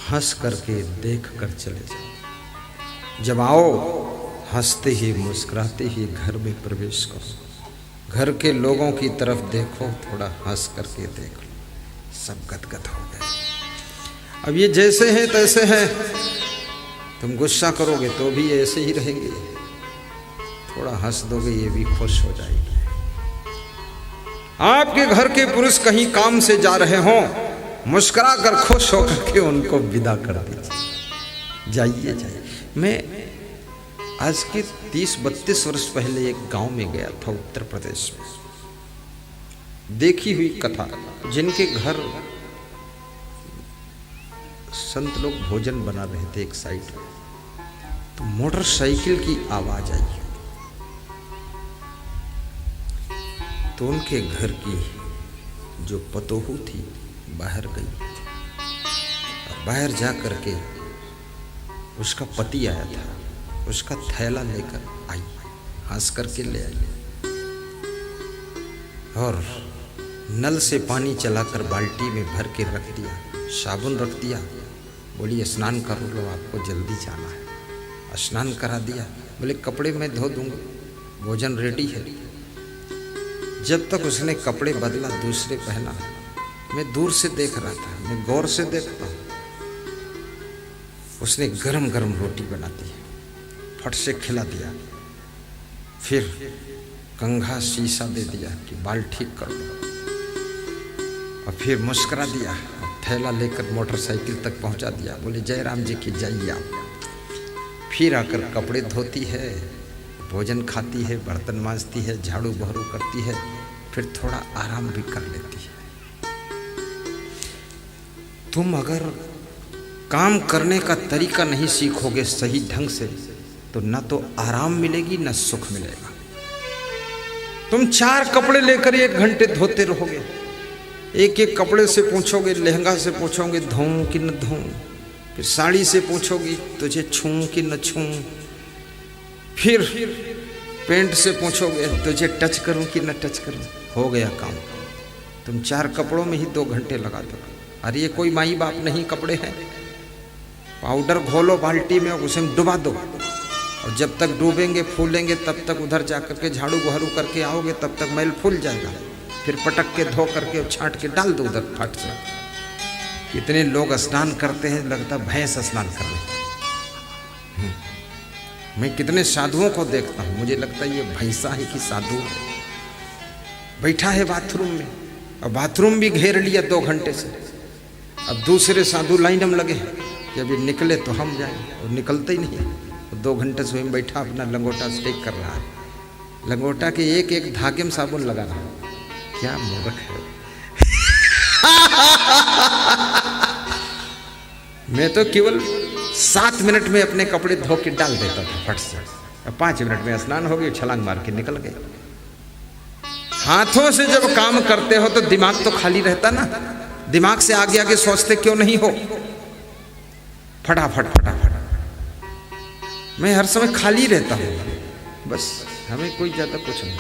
हंस करके देख कर चले जाओ। जब आओ हंसते ही मुस्कुराते ही घर में प्रवेश करो। घर के लोगों की तरफ देखो, थोड़ा हंस करके देख लो, सब गदगद हो गए। अब ये जैसे हैं तैसे हैं, तुम गुस्सा करोगे तो भी ऐसे ही रहेंगे, थोड़ा हंस दोगे ये भी खुश हो जाएगी। आपके घर के पुरुष कहीं काम से जा रहे हों, मुस्कुरा कर खुश होकर के उनको विदा कर दीजिए, जाइए जाइए। मैं आज के 30-32 वर्ष पहले एक गांव में गया था उत्तर प्रदेश में, देखी हुई कथा। जिनके घर संत लोग भोजन बना रहे थे एक साइड में, तो मोटरसाइकिल की आवाज आई, तो उनके घर की जो पतोहू थी बाहर गई और बाहर जा करके उसका पति आया था, उसका थैला लेकर आई, हंस करके ले आई और नल से पानी चलाकर बाल्टी में भर के रख दिया, साबुन रख दिया। बोली स्नान कर लो, आपको जल्दी जाना है। स्नान करा दिया। बोले कपड़े मैं धो दूंगा, भोजन रेडी है। जब तक उसने कपड़े बदला दूसरे पहना, मैं दूर से देख रहा था, मैं गौर से देखता हूँ। उसने गरम गरम रोटी बना दी, फट से खिला दिया, फिर कंघा शीशा दे दिया कि बाल ठीक कर दो, और फिर मुस्कुरा दिया, थैला लेकर मोटरसाइकिल तक पहुंचा दिया। बोले जय राम जी की जाइए आप। फिर आकर कपड़े धोती है, भोजन खाती है, बर्तन मांजती है, झाड़ू बहरू करती है, फिर थोड़ा आराम भी कर लेती है। तुम अगर काम करने का तरीका नहीं सीखोगे सही ढंग से, तो न तो आराम मिलेगी न सुख मिलेगा। तुम 4 कपड़े लेकर 1 घंटे धोते रहोगे, एक एक कपड़े से पूछोगे, लहंगा से पूछोगे धोऊं कि न धोऊं, फिर साड़ी से पूछोगी तुझे छूं कि न छूं, फिर पेंट से पूछोगे तुझे टच करूं कि न टच करूं। हो गया काम। तुम 4 कपड़ों में ही 2 घंटे लगा दो। अरे ये कोई माई बाप नहीं कपड़े हैं, पाउडर घोलो बाल्टी में और उसे डुबा दो, और जब तक डूबेंगे फूलेंगे तब तक उधर जा करके झाड़ू बहरू करके आओगे, तब तक मैल फूल जाएगा। फिर पटक के धो करके छांट के डाल दो उधर फट से। कितने लोग स्नान करते हैं, लगता भैंस स्नान कर रहे। मैं कितने साधुओं को देखता हूँ, मुझे लगता है ये भैंसा है कि साधु है। बैठा है बाथरूम में, और बाथरूम भी घेर लिया 2 घंटे से। अब दूसरे साधु लाइन में लगे कि अभी निकले तो हम जाएंगे, और निकलते ही नहीं। 2 घंटे से वहीं बैठा अपना लंगोटा स्टेक कर रहा है, लंगोटा के एक एक धागे में साबुन लगा रहा। क्या मूर्ख है। मैं तो केवल 7 मिनट में अपने कपड़े धो के डाल देता था फट से, 5 मिनट में स्नान हो गया, छलांग मार के निकल गए। हाथों से जब काम करते हो तो दिमाग तो खाली रहता ना, दिमाग से आगे आगे सोचते क्यों नहीं हो। फटाफट फटाफट मैं हर समय खाली रहता हूँ, बस हमें कोई ज्यादा कुछ नहीं।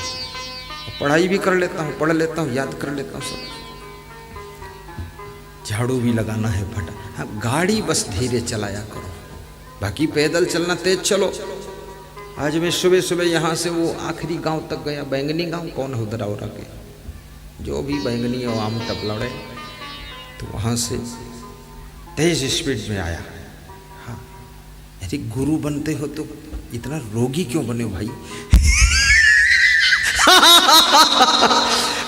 पढ़ाई भी कर लेता हूँ, पढ़ लेता हूँ, याद कर लेता हूँ सब। झाड़ू भी लगाना है फटा। हाँ, गाड़ी बस धीरे चलाया करो, बाकी पैदल चलना तेज चलो। आज मैं सुबह सुबह यहाँ से वो आखिरी गांव तक गया, बैंगनी गांव, कौन है उधर और के, जो भी बैंगनी और आम टपलड़े, तो वहाँ से तेज स्पीड में आया। हाँ, यदि गुरु बनते हो तो इतना रोगी क्यों बने हो भाई।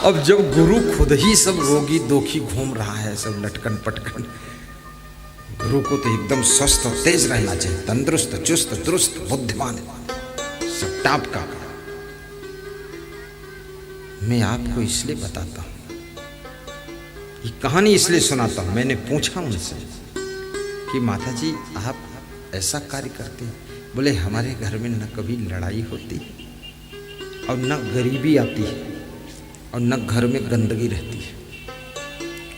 अब जब गुरु खुद ही सब रोगी दोखी घूम रहा है, सब लटकन पटकन, गुरु को तो एकदम स्वस्थ और तेज रहना चाहिए, तंदुरुस्त चुस्त दुरुस्त बुद्धिमान सब टाप का। मैं आपको इसलिए बताता हूं, ये कहानी इसलिए सुनाता हूं। मैंने पूछा उनसे कि माता जी आप ऐसा कार्य करते हैं? बोले हमारे घर में न कभी लड़ाई होती और न गरीबी आती है और न घर में गंदगी रहती है,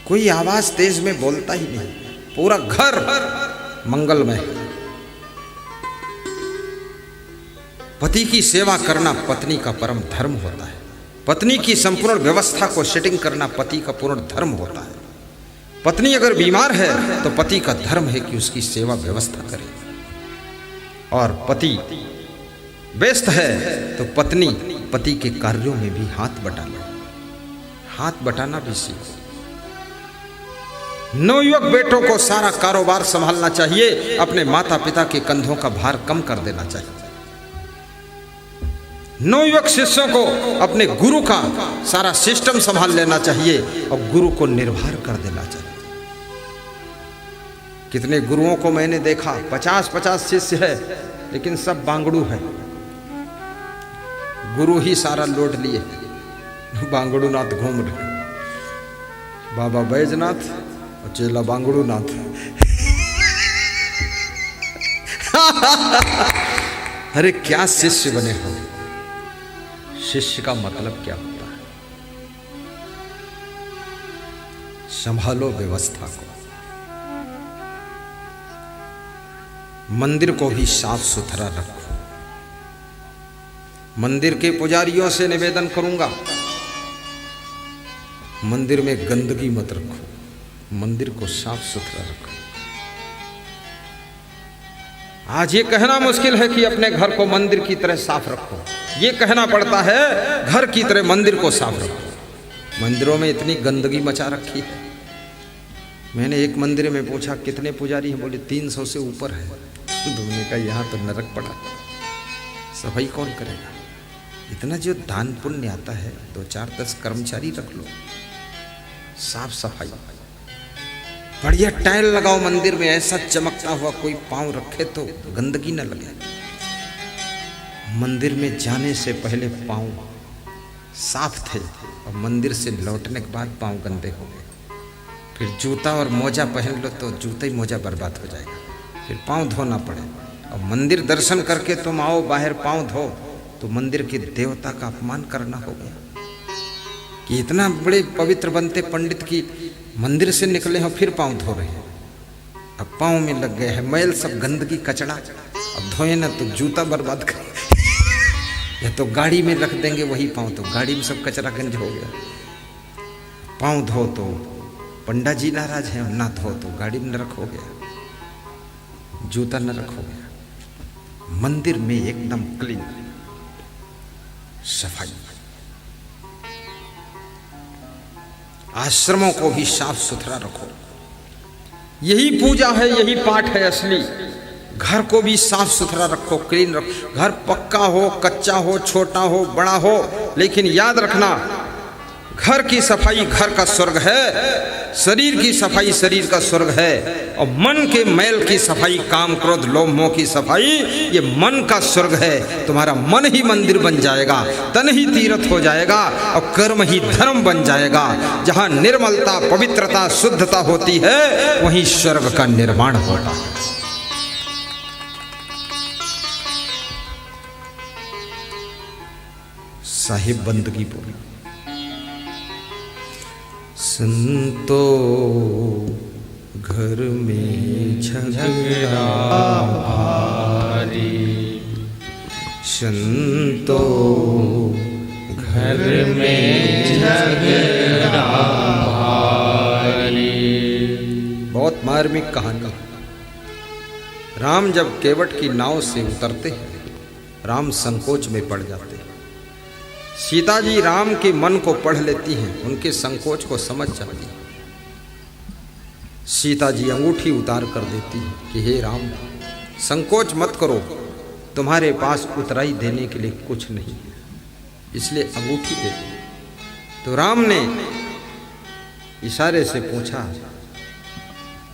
कोई आवाज तेज में बोलता ही नहीं, पूरा घर मंगलमय है। पति की सेवा करना पत्नी का परम धर्म होता है, पत्नी की संपूर्ण व्यवस्था को सेटिंग करना पति का पूर्ण धर्म होता है। पत्नी अगर बीमार है तो पति का धर्म है कि उसकी सेवा व्यवस्था करे, और पति व्यस्त है तो पत्नी पति के कार्यों में भी हाथ बटाना भी सीखो। नवयुवक बेटों को सारा कारोबार संभालना चाहिए, अपने माता पिता के कंधों का भार कम कर देना चाहिए। नवयुवक शिष्यों को अपने गुरु का सारा सिस्टम संभाल लेना चाहिए और गुरु को निर्भर कर देना चाहिए। कितने गुरुओं को मैंने देखा, 50-50 शिष्य है लेकिन सब बांगड़ू है, गुरु ही सारा लोड लिए, बांगड़ू नाथ घूम रहे, बाबा बैजनाथ और चेला बांगड़ू नाथ। अरे क्या शिष्य बने हो। शिष्य का मतलब क्या होता है? संभालो व्यवस्था को, मंदिर को भी साफ सुथरा रखो। मंदिर के पुजारियों से निवेदन करूंगा, मंदिर में गंदगी मत रखो, मंदिर को साफ सुथरा रखो। आज ये कहना मुश्किल है कि अपने घर को मंदिर की तरह साफ रखो, ये कहना पड़ता है घर की तरह मंदिर को साफ रखो। मंदिरों में इतनी गंदगी मचा रखी है। मैंने एक मंदिर में पूछा कितने पुजारी हैं, बोले 300 से ऊपर है। दुनिया का यहाँ तो नरक पड़ा, सफाई कौन करेगा? इतना जो दान पुण्य आता है, 2-4-10 कर्मचारी रख लो, साफ सफाई, बढ़िया टाइल लगाओ मंदिर में, ऐसा चमकता हुआ कोई पांव रखे तो गंदगी न लगे। मंदिर में जाने से पहले पांव साफ थे और मंदिर से लौटने के बाद पांव गंदे हो गए। फिर जूता और मोजा पहन लो तो जूता ही मोजा बर्बाद हो जाएगा, फिर पांव धोना पड़े। और मंदिर दर्शन करके तुम आओ, बाहर पांव धो तो मंदिर के देवता का अपमान करना हो गया। कि इतना बड़े पवित्र बनते पंडित की मंदिर से निकले हो फिर पांव धो रहे हैं, अब पांव में लग गए हैं मैल, सब गंदगी कचड़ा। अब धोए ना तो जूता बर्बाद कर, या तो गाड़ी में रख देंगे वही पांव, तो गाड़ी में सब कचरा गंज हो गया। पांव धो तो पंडा जी नाराज है, ना धो तो गाड़ी में नरक हो गया, जूता नरक हो गया। मंदिर में एकदम क्लीन सफाई। आश्रमों को भी साफ सुथरा रखो, यही पूजा है, यही पाठ है असली। घर को भी साफ सुथरा रखो, क्लीन रखो। घर पक्का हो, कच्चा हो, छोटा हो, बड़ा हो, लेकिन याद रखना घर की सफाई घर का स्वर्ग है, शरीर की सफाई शरीर का स्वर्ग है, और मन के मैल की सफाई, काम क्रोध लोभ मोह की सफाई, ये मन का स्वर्ग है। तुम्हारा मन ही मंदिर बन जाएगा, तन ही तीर्थ हो जाएगा, और कर्म ही धर्म बन जाएगा। जहाँ निर्मलता, पवित्रता, शुद्धता होती है, वहीं स्वर्ग का निर्माण होता है। साहिब बंदगी बोली, संतो घर में झगड़ा भारी, संतो घर में झगड़ा भारी। बहुत मार्मिक कहानी। राम जब केवट की नाव से उतरते हैं, राम संकोच में पड़ जाते हैं। सीता जी राम के मन को पढ़ लेती हैं, उनके संकोच को समझ जाती हैं। सीता जी अंगूठी उतार कर देती हैं कि हे राम, संकोच मत करो, तुम्हारे पास उतराई देने के लिए कुछ नहीं, इसलिए अंगूठी दे दो। तो राम ने इशारे से पूछा,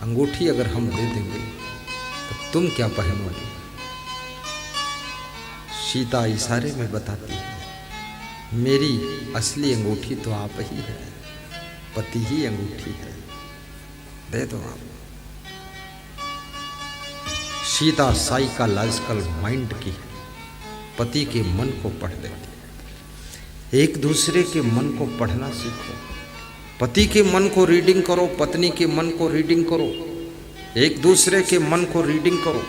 अंगूठी अगर हम दे देंगे तो तुम क्या पहनोगे? सीता इशारे में बताती है, मेरी असली अंगूठी तो आप ही है, पति ही अंगूठी है, दे दो आप। सीता साइकोलॉजिकल माइंड की है, पति के मन को पढ़ लेती है। एक दूसरे के मन को पढ़ना सीखो, पति के मन को रीडिंग करो, पत्नी के मन को रीडिंग करो, एक दूसरे के मन को रीडिंग करो।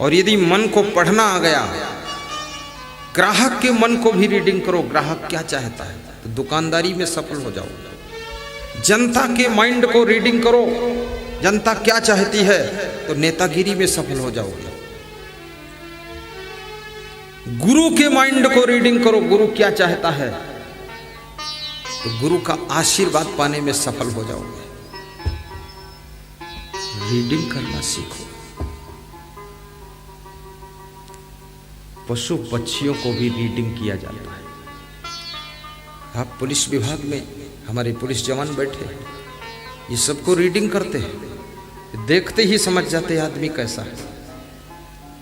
और यदि मन को पढ़ना आ गया, ग्राहक के मन को भी रीडिंग करो, ग्राहक क्या चाहता है, तो दुकानदारी में सफल हो जाओगे। जनता के माइंड को रीडिंग करो, जनता क्या चाहती है, तो नेतागिरी में सफल हो जाओगे। गुरु के माइंड को रीडिंग करो, गुरु क्या चाहता है, तो गुरु का आशीर्वाद पाने में सफल हो जाओगे। रीडिंग करना सीखो। पशु पक्षियों को भी रीडिंग किया जाता है। आप पुलिस विभाग में हमारे पुलिस जवान बैठे हैं, ये सबको रीडिंग करते हैं, देखते ही समझ जाते हैं आदमी कैसा है।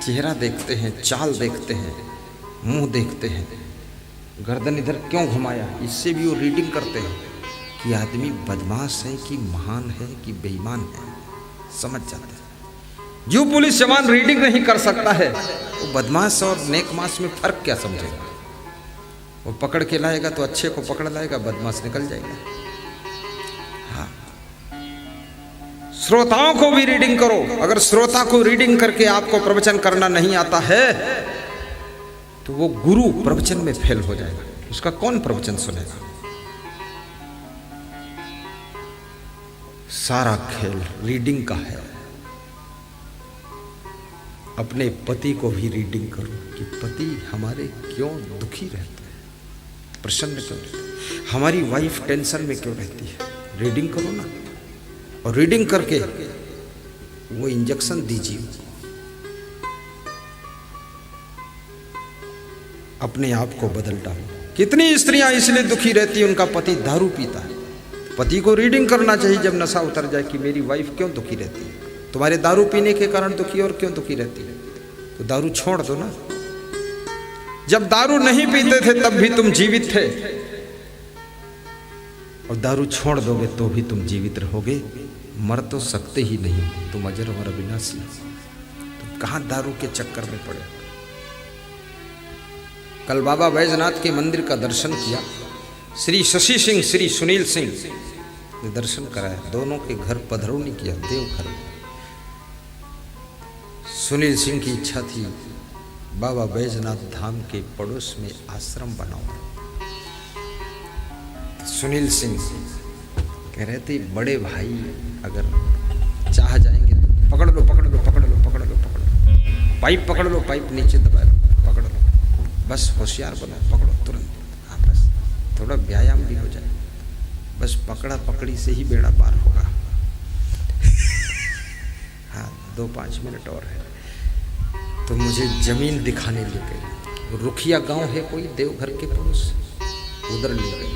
चेहरा देखते हैं, चाल देखते हैं, मुंह देखते हैं, गर्दन इधर क्यों घुमाया, इससे भी वो रीडिंग करते हैं कि आदमी बदमाश है कि महान है कि बेईमान है, समझ जाते हैं। जो पुलिस जवान रीडिंग नहीं कर सकता है, वो बदमाश और नेकमाश में फर्क क्या समझेगा? वो पकड़ के लाएगा तो अच्छे को पकड़ लाएगा, बदमाश निकल जाएगा। हाँ, श्रोताओं को भी रीडिंग करो। अगर श्रोता को रीडिंग करके आपको प्रवचन करना नहीं आता है, तो वो गुरु प्रवचन में फेल हो जाएगा, उसका कौन प्रवचन सुनेगा? सारा खेल रीडिंग का है। अपने पति को भी रीडिंग करो कि पति हमारे क्यों दुखी रहते हैं, प्रसन्न क्यों रहते हैं, हमारी वाइफ टेंशन में क्यों रहती है। रीडिंग करो ना, और रीडिंग करके वो इंजेक्शन दीजिए, अपने आप को बदल डालो। कितनी स्त्रियां इसलिए दुखी रहती हैं, उनका पति दारू पीता है। पति को रीडिंग करना चाहिए जब नशा उतर जाए कि मेरी वाइफ क्यों दुखी रहती है, तुम्हारे दारू पीने के कारण दुखी, और क्यों दुखी रहती है, तो दारू छोड़ दो ना। जब दारू नहीं पीते थे तब भी तुम जीवित थे, और दारू छोड़ दोगे तो भी तुम जीवित रहोगे। मर तो सकते ही नहीं, तुम अजर और अविनाशी। तुम कहाँ दारू के चक्कर में पड़े। कल बाबा बैजनाथ के मंदिर का दर्शन किया, श्री शशि सिंह, श्री सुनील सिंह ने दर्शन कराया, दोनों के घर पधरौनी किया देवघर में। सुनील सिंह की इच्छा थी बाबा बैजनाथ धाम के पड़ोस में आश्रम बनाओ। सुनील सिंह कह रहे थे बड़े भाई अगर चाह जाएंगे तो पकड़ लो पकड़ लो पकड़ लो पकड़ लो पकड़ लो, पाइप पकड़ लो, पाइप नीचे दबा लो, पकड़ लो, बस होशियार बनो, पकड़ो तुरंत। हाँ, बस थोड़ा व्यायाम भी हो जाए, बस पकड़ा पकड़ी से ही बेड़ा पार होगा। हाँ, 2-5 मिनट और है। तो मुझे जमीन दिखाने ले गए, रुखिया गांव है कोई देवघर के पड़ोस, उधर ले गए।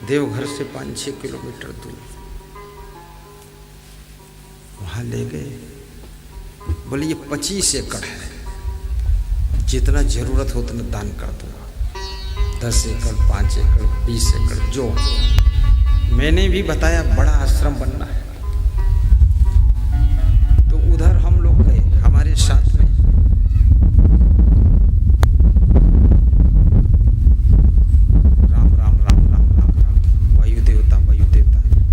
देवघर से 5-6 किलोमीटर दूर। वहां ले गए, बोले ये 25 एकड़ है, जितना जरूरत हो उतना दान कर दूंगा, 10 एकड़ 5 एकड़ 20 एकड़ जो। मैंने भी बताया बड़ा आश्रम बनना है, तो उधर हम लोग गए हमारे साथ में। राम राम राम राम राम राम, वायु देवता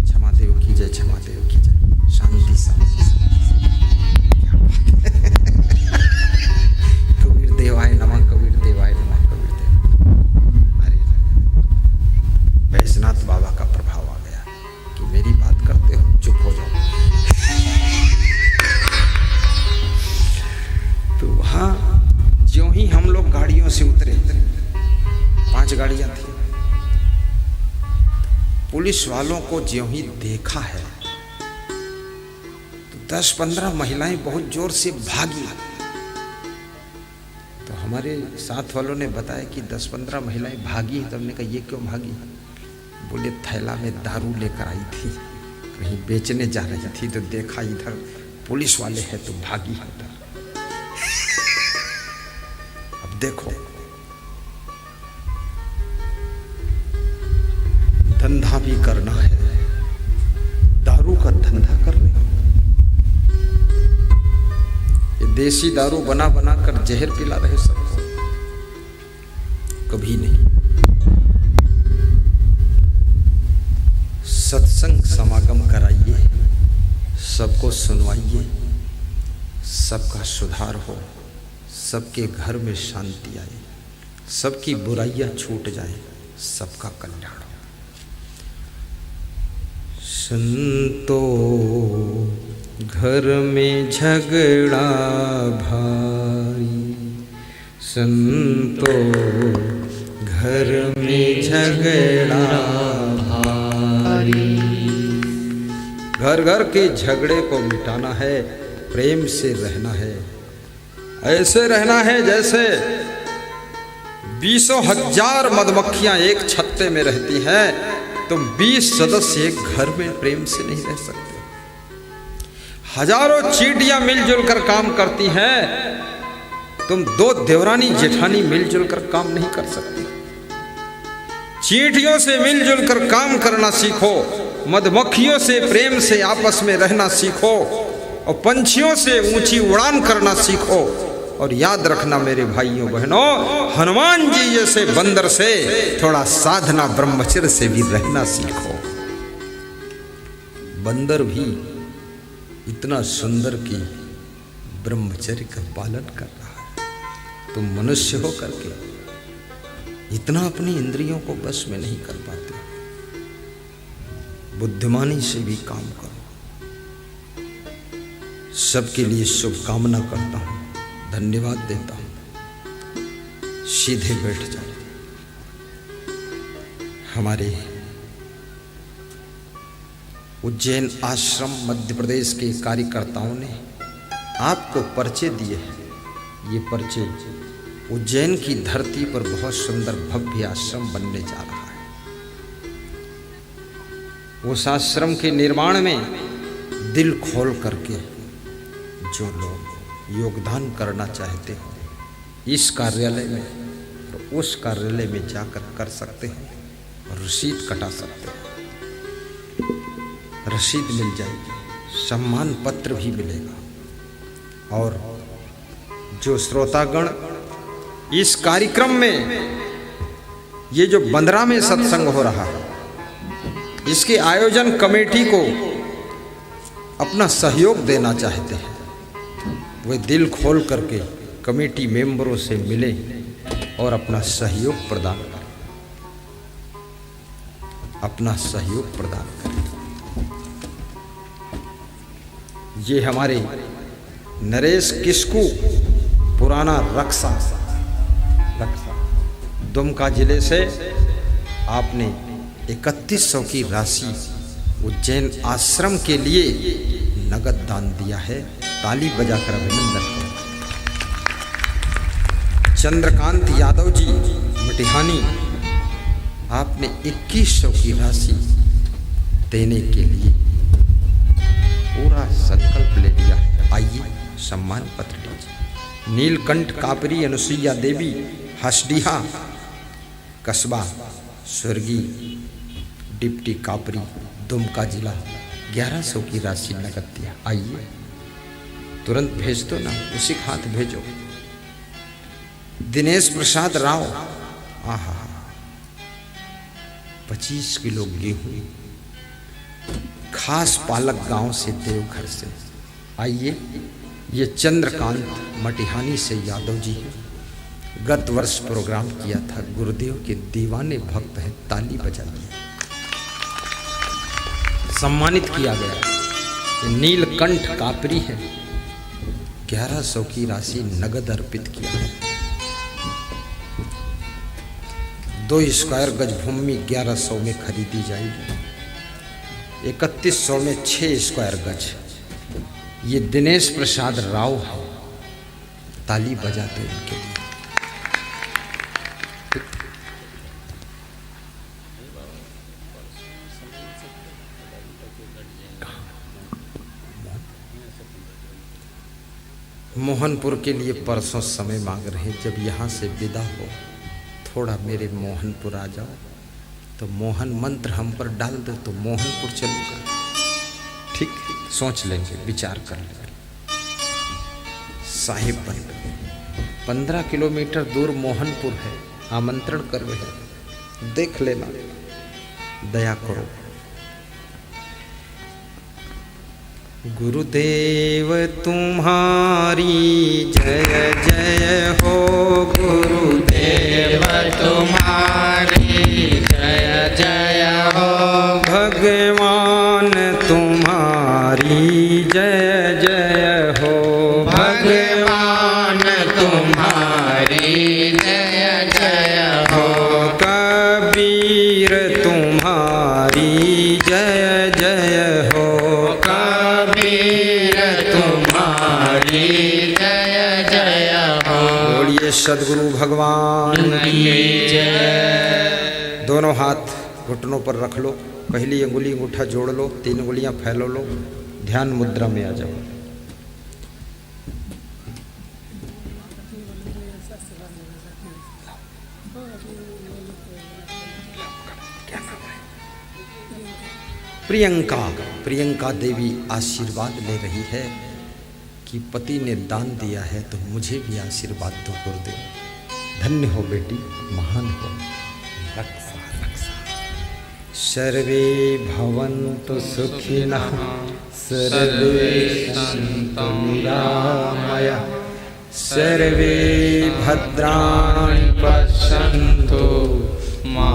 क्षमा देव की जय, क्षमा देव की जय, शांति शांति। कबीर देवाय नमः, कबीर देवाय नमः, कबीर देव। अरे वैश्वनाथ बाबा का प्रभाव आ गया कि मेरी बात करते हो, चुप हो जाओ। तो वहां ज्यों ही हम लोग गाड़ियों से उतरे, 5 गाड़ियां थी, पुलिस वालों को ज्यों ही देखा है तो 10-15 महिलाएं बहुत जोर से भागी। तो हमारे साथ वालों ने बताया कि 10-15 महिलाएं भागी। तो हमने कहा ये क्यों भागी? बोले थैला में दारू लेकर आई थी, कहीं बेचने जा रही थी, तो देखा इधर पुलिस वाले हैं तो भागी है उधर। अब देखो धंधा भी करना है, दारू का धंधा कर रहे हो। ये देसी दारू बना बना कर जहर पिला रहे सबको, कभी नहीं। सत्संग समागम कराइए, सबको सुनवाइए, सबका सुधार हो, सबके घर में शांति आए, सबकी बुराइयां छूट जाए, सबका कल्याण हो। संतो घर में झगड़ा भारी, संतो घर में झगड़ा भारी। घर घर के झगड़े को मिटाना है, प्रेम से रहना है। ऐसे रहना है जैसे 20,000 मधुमक्खियां एक छत्ते में रहती हैं, तुम 20 सदस्य एक घर में प्रेम से नहीं रह सकते। हजारों चींटियां मिलजुल कर काम करती हैं, तुम 2 देवरानी जेठानी मिलजुल कर काम नहीं कर सकती। चींटियों से मिलजुल कर काम करना सीखो, मधुमक्खियों से प्रेम से आपस में रहना सीखो, और पंछियों से ऊंची उड़ान करना सीखो। और याद रखना मेरे भाइयों बहनों, हनुमान जी जैसे बंदर से थोड़ा साधना ब्रह्मचर्य से भी रहना सीखो। बंदर भी इतना सुंदर कि ब्रह्मचर्य का पालन कर रहा है, तुम मनुष्य हो करके इतना अपनी इंद्रियों को बस में नहीं कर पाते। बुद्धिमानी से भी काम करो। सबके लिए शुभकामना करता हूं, धन्यवाद देता हूं। सीधे बैठ जाओ। हमारे उज्जैन आश्रम मध्य प्रदेश के कार्यकर्ताओं ने आपको पर्चे दिए हैं। ये पर्चे उज्जैन की धरती पर बहुत सुंदर भव्य आश्रम बनने जा रहा है। उस आश्रम के निर्माण में दिल खोल करके जो लोग योगदान करना चाहते हो, इस कार्यालय में और उस कार्यालय में जाकर कर सकते हैं और रसीद कटा सकते हैं। रसीद मिल जाएगी, सम्मान पत्र भी मिलेगा। और जो श्रोतागण इस कार्यक्रम में, ये जो बंदरा में सत्संग हो रहा है, इसके आयोजन कमेटी को अपना सहयोग देना चाहते हैं, वे दिल खोल करके कमेटी मेंबरों से मिले और अपना सहयोग प्रदान करें, अपना सहयोग प्रदान करें। ये हमारे नरेश किस्कू पुराना रक्षा दुमका जिले से आपने 3100 की राशि उज्जैन आश्रम के लिए नगद दान दिया है। ताली बजाकर अभिनंदन करें। चंद्रकांत यादव जी मटिहानी आपने 2100 की राशि देने के लिए पूरा संकल्प ले लिया है। आइए सम्मान पत्र लीजिए। नीलकंठ कापरी अनुसुईया देवी, हसडीहा कस्बा, स्वर्गीय डिप्टी कापरी, दुमका जिला, 1100 की राशि नगद दिया। आइए तुरंत भेज दो ना, उसी हाथ भेजो। दिनेश प्रसाद राव, आहा 25 किलो गेहूं, खास पालक गांव से, देवघर से। आइए, ये चंद्रकांत मटिहानी से यादव जी हैं। गत वर्ष प्रोग्राम किया था, गुरुदेव के दीवाने भक्त हैं, ताली बजाइए। सम्मानित किया गया। नीलकंठ कापरी है, 1100 की राशि नगद अर्पित किया है। 2 स्क्वायर गज भूमि 1100 में खरीदी जाएगी। 3100 में 6 स्क्वायर गज। ये दिनेश प्रसाद राव है, ताली बजाते इनके लिए। मोहनपुर के लिए परसों समय मांग रहे हैं। जब यहाँ से विदा हो थोड़ा मेरे मोहनपुर आ जाओ, तो मोहन मंत्र हम पर डाल दो तो मोहनपुर चलूँगा। ठीक, सोच लेंगे, विचार कर लेंगे। साहिबगंज 15 किलोमीटर दूर मोहनपुर है, आमंत्रण कर रहे हैं, देख लेना, दया करो। गुरुदेव तुम्हारी जय जय हो, गुरुदेव तुम्हारी जय जय हो, भगवान तुम्हारी जय जय हो, भगवान तुम्हारी जय जय हो, कबीर तुम्हारी जय जय हो, कबीर तुम्हारी जय जय हो। बोलिए सद्गुरु भगवान की जय। दोनों हाथ घुटनों पर रख लो, पहली अंगुली अंगूठा जोड़ लो, 3 अंगुलियां फैलो लो, ध्यान मुद्रा में आ जाओ। प्रियंका, प्रियंका देवी आशीर्वाद ले रही है कि पति ने दान दिया है तो मुझे भी आशीर्वाद दो गुरुदेव। धन्य हो बेटी, महान हो। रक्षा रक्षा। सर्वे भवन्तु सुखिनः, सर्वे सन्तु निरामयाः, सर्वे भद्राणि पश्यन्तु, मा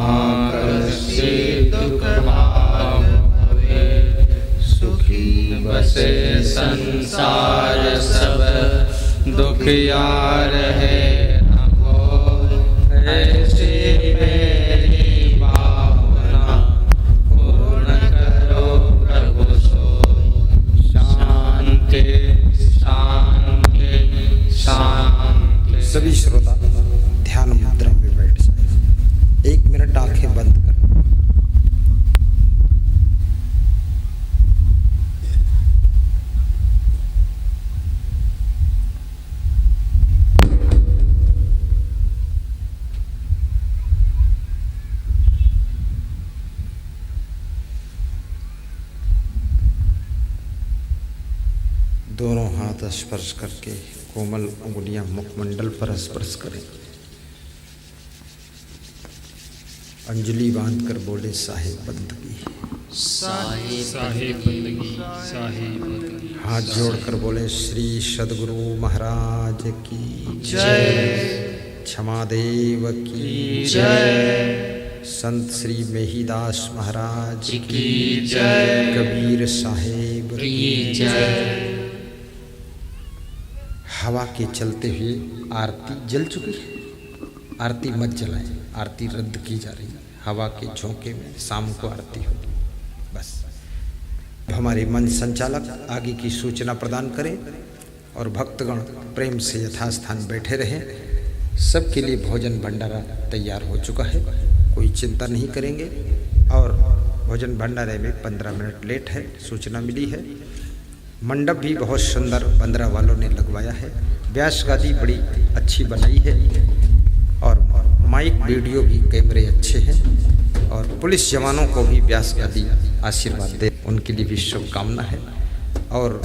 कश्चित् दुःखभाग् भवेत्। सुखी बसे संसार सब, दुखिया रहे न कोई। ऐसी मेरी भावना पूर्ण करो प्रभु सोई। शांति शांति शांति। सभी श्रोता ध्यान मुद्रा में बैठ जाए। 1 मिनट आंखें बंद कर। दोनों हाथ स्पर्श करके कोमल उंगलियां मुखमंडल पर स्पर्श करें। अंजलि बांधकर बोले साहिब बंदगी, साहिब बंदगी, साहिब बंदगी। हाथ जोड़कर बोले श्री सद्गुरु महाराज की जय, क्षमादेव की जय, संत श्री मेहीदास महाराज की जय, कबीर साहेब की जय। हवा के चलते हुए आरती जल चुकी है, आरती मत जलाएं, आरती रद्द की जा रही है। हवा के झोंके में शाम को आरती होगी। बस हमारे मन संचालक आगे की सूचना प्रदान करें और भक्तगण प्रेम से यथास्थान बैठे रहें। सबके लिए भोजन भंडारा तैयार हो चुका है। कोई चिंता नहीं करेंगे। और भोजन भंडारे में 15 मिनट लेट है, सूचना मिली है। मंडप भी बहुत सुंदर बंदरा वालों ने लगवाया है। व्यास गादी बड़ी अच्छी बनाई है और माइक वीडियो भी कैमरे अच्छे हैं। और पुलिस जवानों को भी व्यास गादी आशीर्वाद दे, उनके लिए भी शुभकामना है। और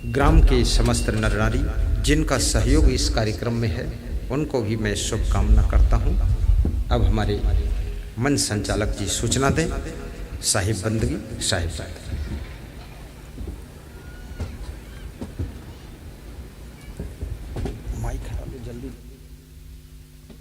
ग्राम के समस्त नर नारी जिनका सहयोग इस कार्यक्रम में है, उनको भी मैं शुभकामना करता हूँ। अब हमारे मंच संचालक जी सूचना दें। साहिब बंदगी, साहिब माइक हटा दो जल्दी।